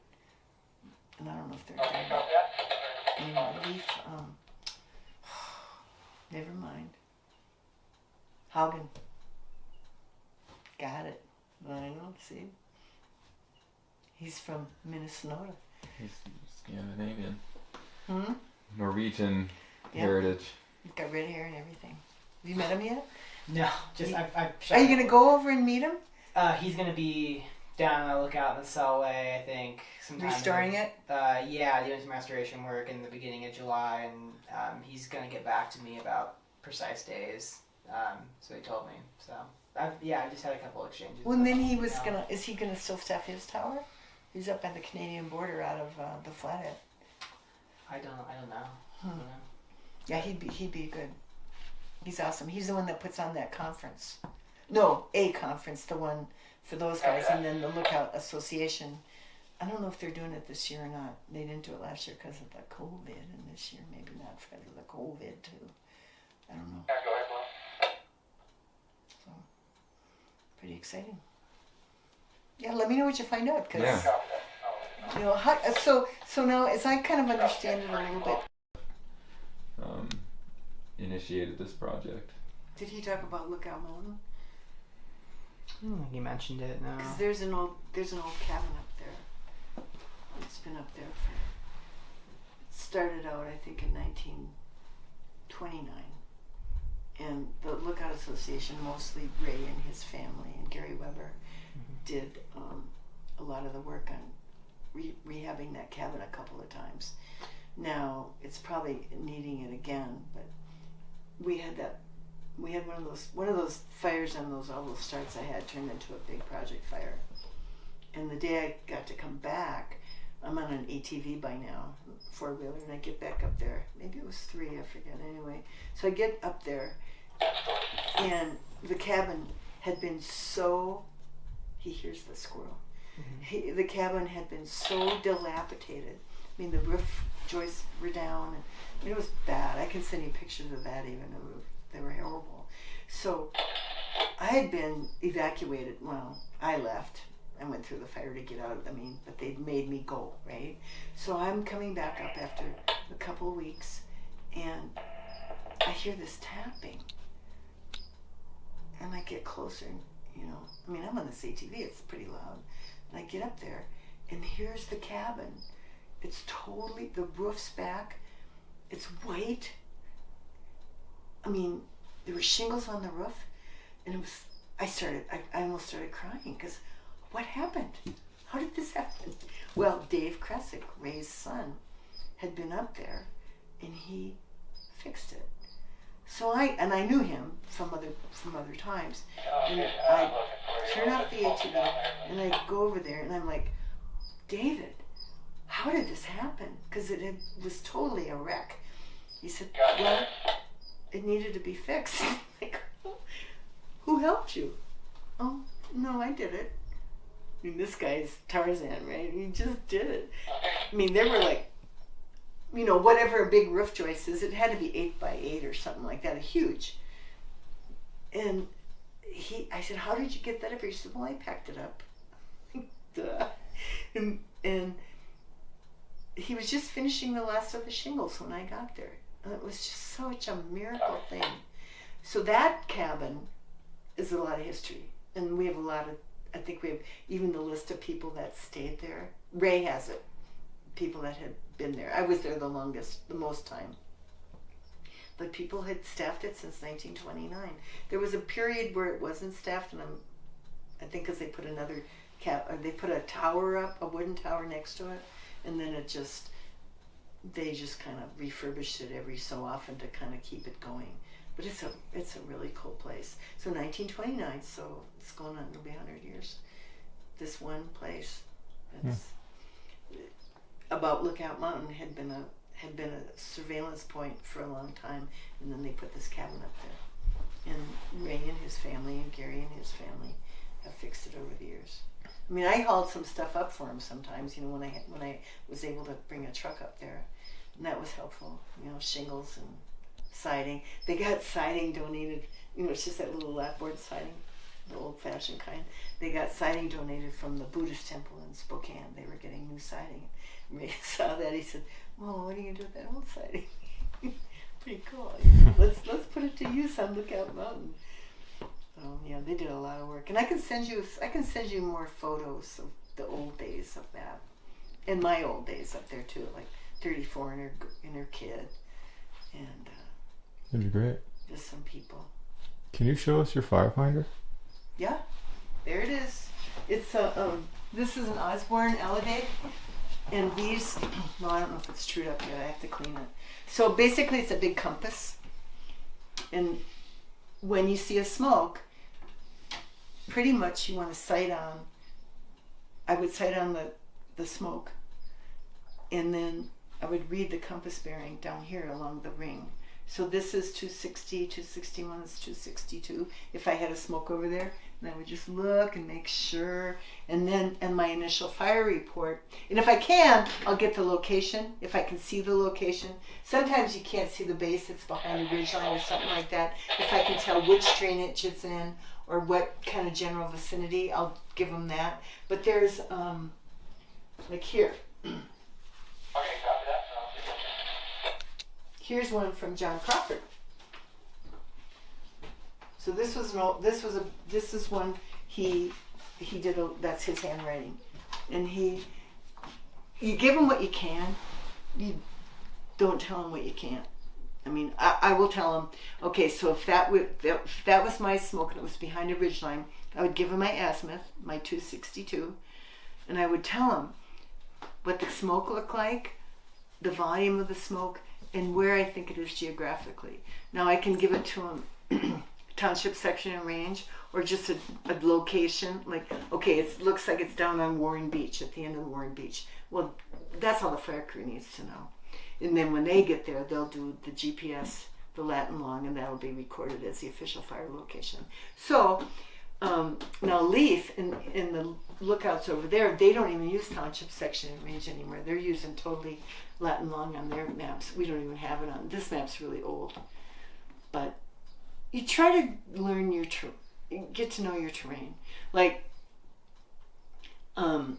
And I don't know if they're doing leaf. Never mind. Haugen. Got it. I know. See, he's from Minnesota. He's Scandinavian. Yep. Norwegian heritage. He's got red hair and everything. Have you met him yet? No, just I've Are you gonna go over and meet him? He's gonna be down on the lookout in the Selway, I think. Sometime Restoring it? Yeah, doing some restoration work in the beginning of July, and he's gonna get back to me about precise days. So he told me. So I just had a couple exchanges. Well, and then he was is he gonna still staff his tower? He's up by the Canadian border out of the Flathead. I don't know. I don't know. Yeah, he'd be good. He's awesome. He's the one that puts on that conference. No, a conference, the one for those guys, and then the Lookout Association. I don't know if they're doing it this year or not. They didn't do it last year because of the COVID, and this year maybe not because of the COVID too. I don't know. Yeah, go ahead, Glenn. So, pretty exciting. Yeah, let me know what you find out, because Yeah. Copy that. you know so now as I kind of understand it a little bit. Initiated this project. Did he talk about Lookout Mountain? I don't think you mentioned it. No. Because there's an old cabin up there. It's been up there for. It started out, I think, in 1929, and the Lookout Association, mostly Ray and his family and Gary Weber, did a lot of the work on rehabbing that cabin a couple of times. Now it's probably needing it again, but we had one of those fires on all those starts I had turned into a big project fire. And the day I got to come back, I'm on an ATV by now, 4-wheeler, and I get back up there. Maybe it was 3, I forget. Anyway, so I get up there, and the cabin had been so. He hears the squirrel. The cabin had been so dilapidated. I mean, the roof joists were down, and it was bad. I can send you pictures of that even. They were horrible. So I had been evacuated. Well, I left. I went through the fire to get out. But they made me go, right? So I'm coming back up after a couple of weeks, and I hear this tapping. And I get closer, and, I'm on this ATV. It's pretty loud. And I get up there, and here's the cabin. It's totally, the roof's back. It's white. There were shingles on the roof, and it was. I almost started crying because, what happened? How did this happen? Well, Dave Kresick, Ray's son, had been up there, and he fixed it. So I knew him from other times, and I turn off the ATV, and I go over there, and I'm like, David, how did this happen? Because it was totally a wreck. He said, well, it needed to be fixed. Like, who helped you? Oh, no, I did it. This guy's Tarzan, right? He just did it. They were like, whatever a big roof joist is, it had to be 8 by 8 or something like that, huge. And I said, how did you get that up here? He said, well, I packed it up. Duh. And he was just finishing the last of the shingles when I got there. And it was just such a miracle thing. So that cabin is a lot of history. And we have I think we have even the list of people that stayed there. Ray has it. People that had been there. I was there the most time. But people had staffed it since 1929. There was a period where it wasn't staffed, and I think because they put they put a tower up, a wooden tower next to it, and then they just kind of refurbished it every so often to kind of keep it going. But it's a really cool place. So 1929, so it's going on, it'll be 100 years. This one place that's about Lookout Mountain had been a surveillance point for a long time, and then they put this cabin up there. And Ray and his family and Gary and his family have fixed it over the years. I hauled some stuff up for him sometimes, when I was able to bring a truck up there, and that was helpful. Shingles and siding. They got siding donated. It's just that little lapboard siding. the old-fashioned kind. They got siding donated from the Buddhist temple in Spokane. They were getting new siding. Ray saw that. He said, "Well, what are you gonna do with that old siding?" Pretty cool. Let's put it to use on Lookout Mountain. So yeah, they did a lot of work, and I can send you more photos of the old days of that, and my old days up there too, like 34 and her kid, and That'd be great. just some people. Can you show us your firefinder? Yeah, there it is. It's this is an Osborne Alliday, and these. Well, I don't know if it's trued up yet. I have to clean it. So basically, it's a big compass, and when you see a smoke, pretty much you want to sight on. I would sight on the smoke, and then I would read the compass bearing down here along the ring. So this is 260, 261 is 262. If I had a smoke over there, then I would just look and make sure. And then my initial fire report. And if I can, I'll get the location, if I can see the location. Sometimes you can't see the base, it's behind the ridgeline or something like that. If I can tell which drainage it's in or what kind of general vicinity, I'll give them that. But there's, like here. Okay, copy that. Here's one from John Crawford. So this is one he did. That's his handwriting, and you give him what you can. You don't tell him what you can't. I mean, I will tell him. Okay, so if that was my smoke and it was behind a ridgeline, I would give him my azimuth, my 262, and I would tell him what the smoke looked like, the volume of the smoke, and where I think it is geographically. Now I can give it to him township section and range, or just a location, like, okay, it looks like it's down on Warren Beach, at the end of Warren Beach. Well, that's all the fire crew needs to know. And then when they get there, they'll do the GPS, the Latin long, and that'll be recorded as the official fire location. So now Leaf and the lookouts over there, they don't even use township section and range anymore. They're using totally Latin long on their maps. We don't even have it on. This map's really old. But you try to learn get to know your terrain. Like, the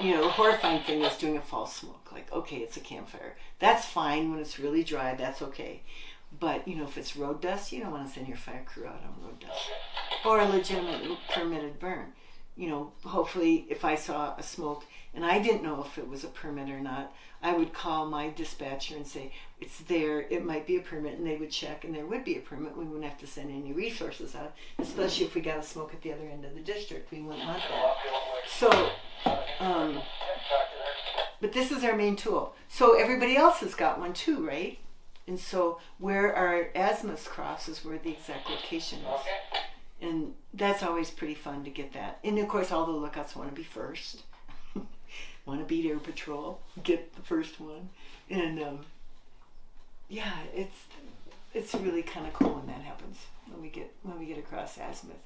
horrifying thing is doing a false smoke. Like, okay, it's a campfire. That's fine when it's really dry. That's okay. But, if it's road dust, you don't want to send your fire crew out on road dust. Or a legitimate permitted burn. Hopefully if I saw a smoke and I didn't know if it was a permit or not, I would call my dispatcher and say, it's there, it might be a permit, and they would check, and there would be a permit. We wouldn't have to send any resources out, especially if we got a smoke at the other end of the district. We wouldn't want that. So, but this is our main tool. So everybody else has got one too, right? And so where our azimuths cross is where the exact location is. And that's always pretty fun to get that. And of course all the lookouts want to be first. Want to beat air patrol, get the first one. And yeah, it's really kind of cool when that happens, when we get across azimuth.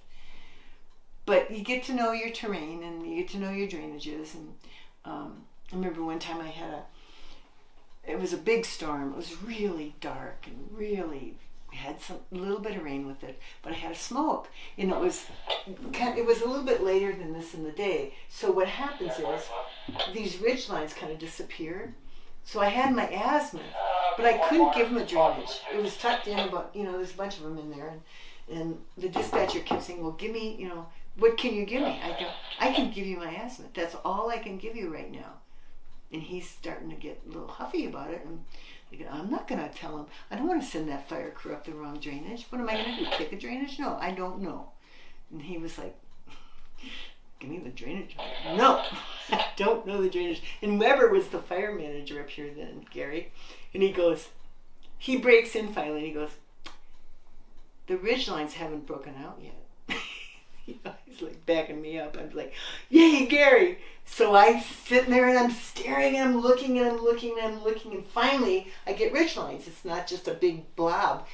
But you get to know your terrain and you get to know your drainages. And I remember one time it was a big storm. It was really dark and really had a little bit of rain with it, but I had a smoke, and it was a little bit later than this in the day. So what happens is these ridge lines kind of disappear. So I had my azimuth, but I couldn't give them a drainage. It was tucked in, but there's a bunch of them in there, and the dispatcher kept saying, well, give me, what can you give me? I can give you my azimuth. That's all I can give you right now. And he's starting to get a little huffy about it, and I'm not going to tell him. I don't want to send that fire crew up the wrong drainage. What am I going to do, pick a drainage? No, I don't know. And he was like, give me the drainage. No, I don't know the drainage. And Weber was the fire manager up here then, Gary. And he breaks in finally, and he goes, the ridge lines haven't broken out yet. He's like backing me up. I'm like, yay, Gary. So I'm sitting there and I'm staring and I'm looking and I'm looking and I'm looking, and finally I get ridge lines. It's not just a big blob.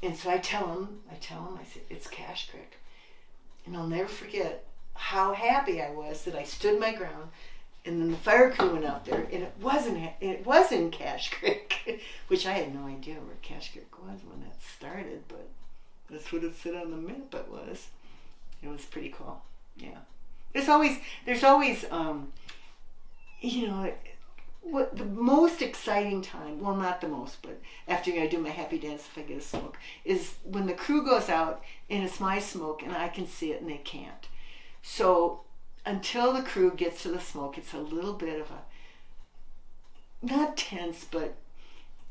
And so I tell him, I said, it's Cache Creek. And I'll never forget how happy I was that I stood my ground, and then the fire crew went out there, and it was in Cache Creek, which I had no idea where Cache Creek was when that started, but that's what it said on the map it was. It was pretty cool. Yeah. There's always what the most exciting time, well, not the most, but after I do my happy dance if I get a smoke, is when the crew goes out and it's my smoke and I can see it and they can't. So until the crew gets to the smoke, it's a little bit of a, not tense, but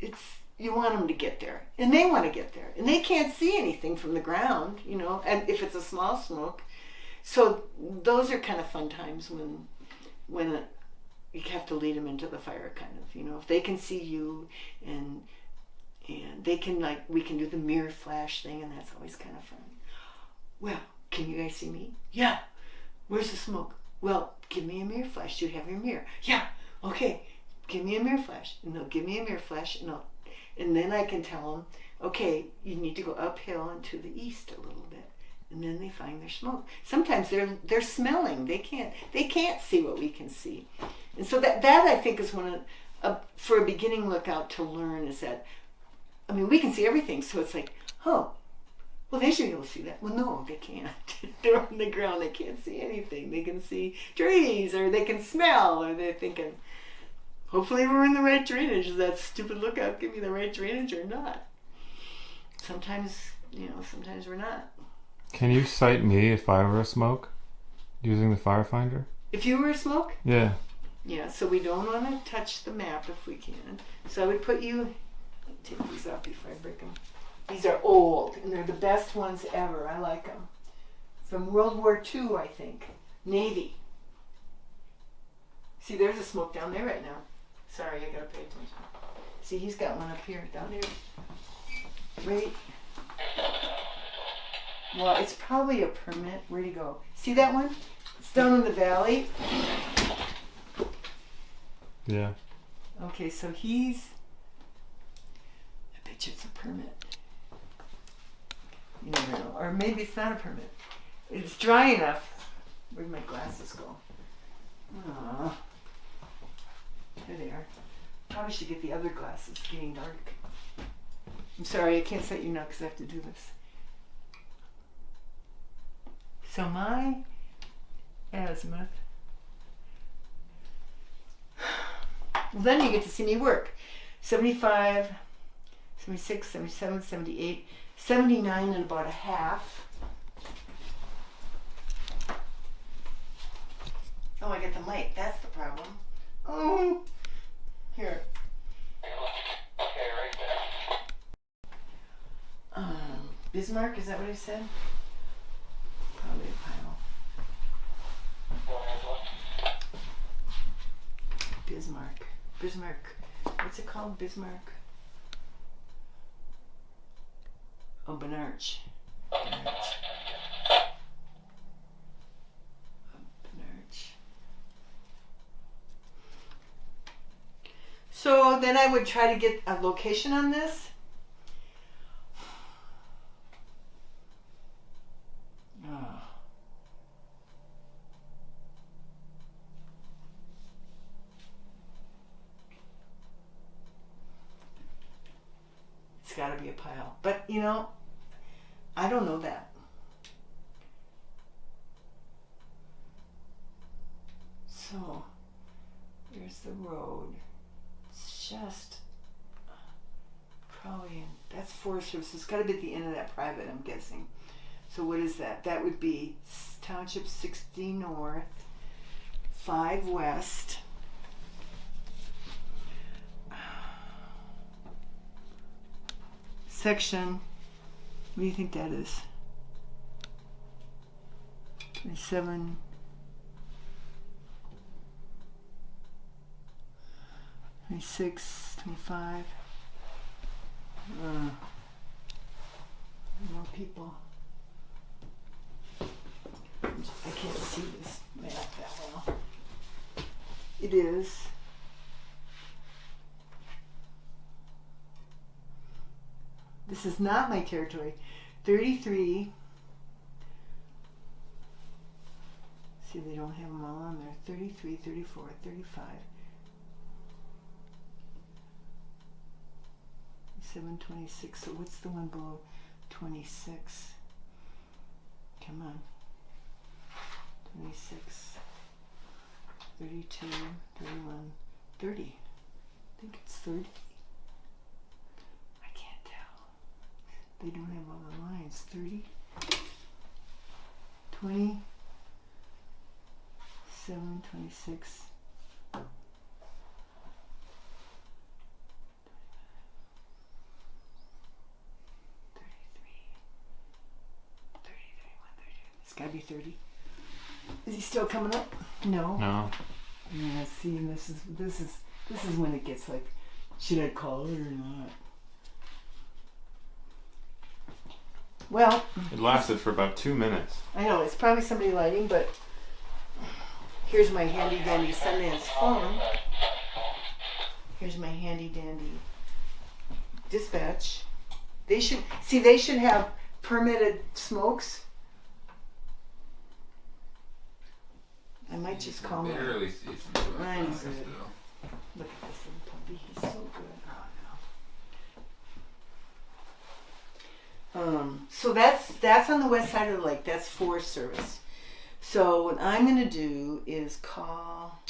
it's, you want them to get there and they want to get there and they can't see anything from the ground, and if it's a small smoke. So those are kind of fun times when you have to lead them into the fire, kind of, if they can see you and they can, like, we can do the mirror flash thing, and that's always kind of fun. Well, can you guys see me? Yeah. Where's the smoke? Well, give me a mirror flash. Do you have your mirror? Yeah. Okay. Give me a mirror flash. And they'll give me a mirror flash, and then I can tell them, okay, you need to go uphill and to the east a little bit. And then they find their smoke. Sometimes they're smelling. They can't see what we can see. And so that I think is one of, for a beginning lookout to learn, is that, I mean, we can see everything. So it's like, oh, well, they should be able to see that. Well, no, they can't. They're on the ground. They can't see anything. They can see trees, or they can smell, or they're thinking, hopefully we're in the right drainage. Does that stupid lookout give me the right drainage or not? Sometimes, sometimes we're not. Can you sight me if I were a smoke using the fire finder? If you were a smoke? Yeah. Yeah, so we don't want to touch the map if we can. So I would put you, take these off before I break them. These are old, and they're the best ones ever. I like them. From World War II, I think. Navy. See, there's a smoke down there right now. Sorry, I gotta pay attention. See, he's got one up here, down here. Right. Well, it's probably a permit. Where'd he go? See that one? It's down in the valley. Yeah. Okay, so I bet you it's a permit. You never know. Or maybe it's not a permit. It's dry enough. Where'd my glasses go? Aww. There they are. Probably should get the other glasses. It's getting dark. I'm sorry, I can't set you now because I have to do this. So my azimuth. Well, then you get to see me work. 75, 76, 77, 78, 79 and about a half. Oh, I get the mic. That's the problem. Oh, here. Okay, right there. Bismarck, is that what I said? Probably a pile. Go, Angela. Bismarck. What's it called? Bismarck? Oh, Benarch. So then I would try to get a location on this. Oh. It's got to be a pile. But, I don't know that. So, there's the road. It's just probably, that's Forest Service. It's got to be at the end of that private, I'm guessing. So what is that? That would be Township 60 North, 5 West. Section, what do you think that is? 27, 26, 25. More people. I can't see this map that well. It is. This is not my territory. 33. See, they don't have them all on there. 33, 34, 35. 726. So what's the one below 26? Come on. 26, 32, 31, 30. I think it's 30. I can't tell. They don't have all the lines. 30, 20, 7, 26. 30, 31, 32. It's gotta be 30. Is he still coming up? No. No. Yeah, see, this is when it gets like, should I call it or not? Well, It lasted for about 2 minutes. I know it's probably somebody lighting, but here's my handy dandy Sundance phone. Here's my handy dandy dispatch. They should have permitted smokes. I might just call him. Barely see some I know. still. Look at this little puppy. He's so good. So that's on the west side of the lake. That's Forest Service. So what I'm gonna do is call.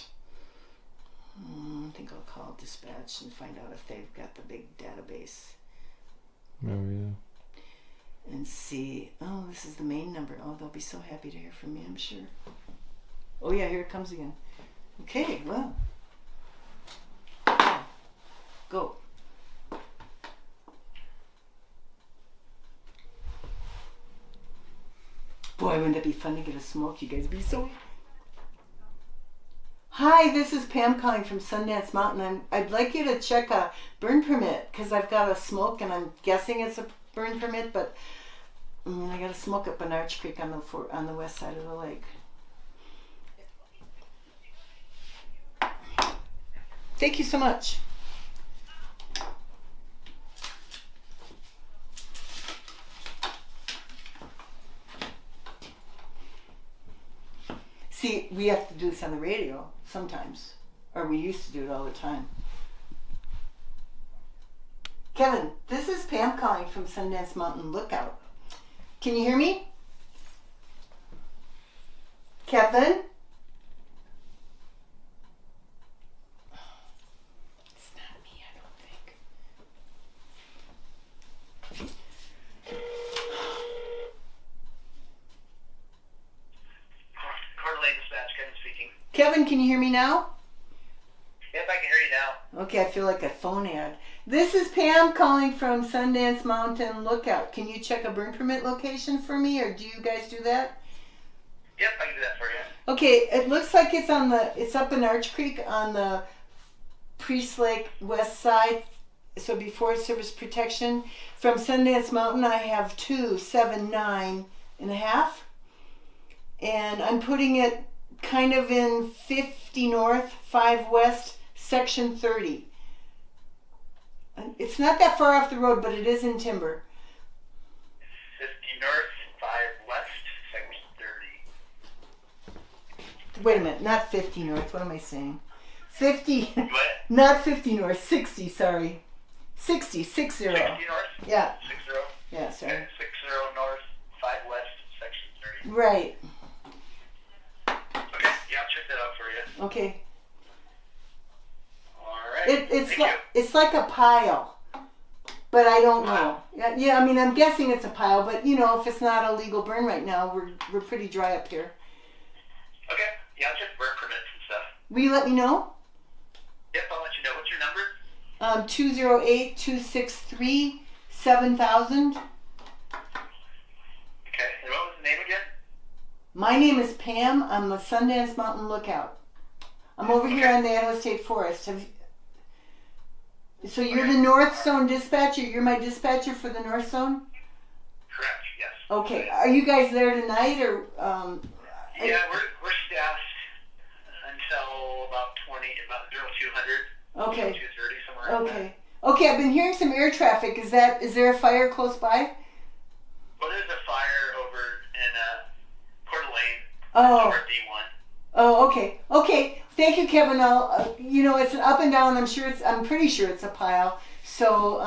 I think I'll call dispatch and find out if they've got the big database Oh, yeah. and see. Oh, this is the main number. Oh, they'll be so happy to hear from me, I'm sure. Oh yeah, here it comes again. Okay, well. Go. Boy, wouldn't it be fun to get a smoke? You guys would be so. Hi, this is Pam calling from Sundance Mountain. I'd like you to check a burn permit because I've got a smoke and I'm guessing it's a burn permit, but I got a smoke up in Arch Creek on the west side of the lake. Thank you so much. See, we have to do this on the radio sometimes, or we used to do it all the time. Kevin, this is Pam calling from Sundance Mountain Lookout. Can you hear me? Kevin? It's not me, I don't think. Coeur d'Alene Dispatch, Kevin speaking. Kevin, can you hear me now? Yep, I can hear you now. Okay, I feel like a phone ad. This is Pam calling from Sundance Mountain Lookout. Can you check a burn permit location for me, or do you guys do that? Yep, I can do that for you. Okay, it looks like it's up in Arch Creek on the Priest Lake west side. So before service protection. From Sundance Mountain, I have 279.5. And I'm putting it kind of in 50 north, 5 west, section 30. It's not that far off the road, but it is in timber. 50 north, 5 west, section 30. Wait a minute, not 50 north. What am I saying? 50, What? not 50 north, 60, sorry. 60, 60. 60 north? Yeah, 60? yeah, sorry. Okay, 60 north, 5 west, section 30. Right, Okay, yeah, I'll check that out for you. okay. Alright. It's like a pile, but I don't know. Yeah, I mean, I'm guessing it's a pile, but if it's not a legal burn right now, we're pretty dry up here. Okay, yeah, I'll check burn permits and stuff. Will you let me know? Yep, I'll let you know. What's your number? 208-263-7000. Okay, and what was the name again? My name is Pam. I'm a Sundance Mountain Lookout. I'm over here on the Idaho State Forest. So you're the North Zone dispatcher? You're my dispatcher for the North Zone? Correct, yes. Okay. Are you guys there tonight, or? Yeah, we're staffed until about 0200. Okay. 2:30, somewhere around Okay. Okay. I've been hearing some air traffic. Is there a fire close by? Well, there's a fire over in Coeur d'Alene. Oh. Over D1. Oh. Okay. Okay. Thank you, Kevin. It's an up and down. I'm pretty sure it's a pile. So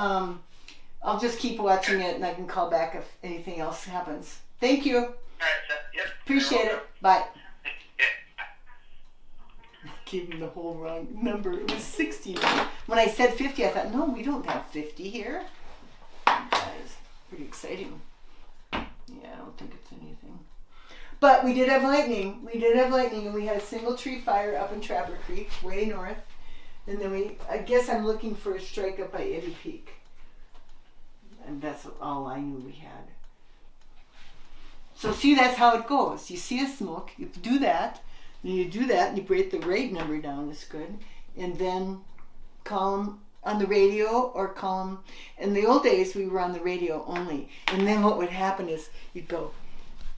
I'll just keep watching it, and I can call back if anything else happens. Thank you. All right, Seth. Yep. Appreciate You're it. welcome. Bye. Thank gave him the whole wrong number. It was 60. When I said 50, I thought, no, we don't have 50 here. That is pretty exciting. Yeah, I don't think it's anything. But we did have lightning. And we had a single tree fire up in Trapper Creek, way north. And then I guess I'm looking for a strike up by Eddy Peak. And that's all I knew we had. So see, that's how it goes. You see a smoke, you do that, and you break the rate number down, that's good. And then call them on the radio or call them. In the old days, we were on the radio only. And then what would happen is you'd go,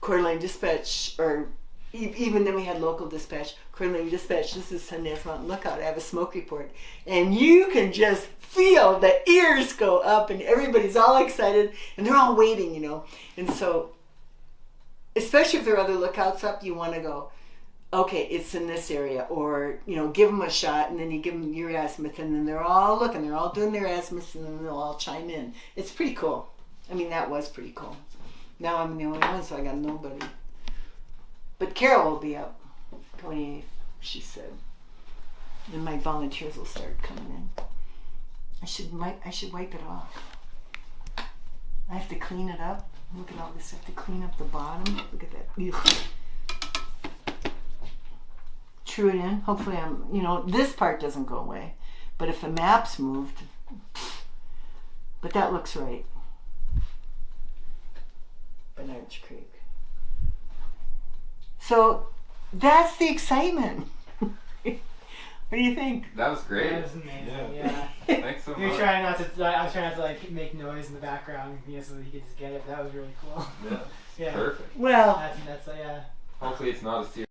Coeur d'Alene Dispatch, or even then we had local dispatch. Coeur d'Alene Dispatch, this is Sundance Mountain Lookout. I have a smoke report. And you can just feel the ears go up and everybody's all excited and they're all waiting, you know. And so, especially if there are other lookouts up, you want to go, okay, it's in this area, or, you know, give them a shot, and then you give them your azimuth, and then they're all looking, they're all doing their azimuths, and then they'll all chime in. It's pretty cool. I mean, that was pretty cool. Now I'm the only one, so I got nobody. But Carol will be up 28th, she said. And my volunteers will start coming in. I should wipe it off. I have to clean it up. Look at all this. I have to clean up the bottom. Look at that. Ugh. True it in. Hopefully this part doesn't go away. But if the map's moved, but that looks right. Bernard's Creek. So that's the excitement. What do you think? That was great. That was amazing. Yeah. Thanks so much. I was trying not to like make noise in the background, so that he could just get it. That was really cool. Yeah. Yeah. Perfect. Well, That's yeah. Hopefully it's not as serious.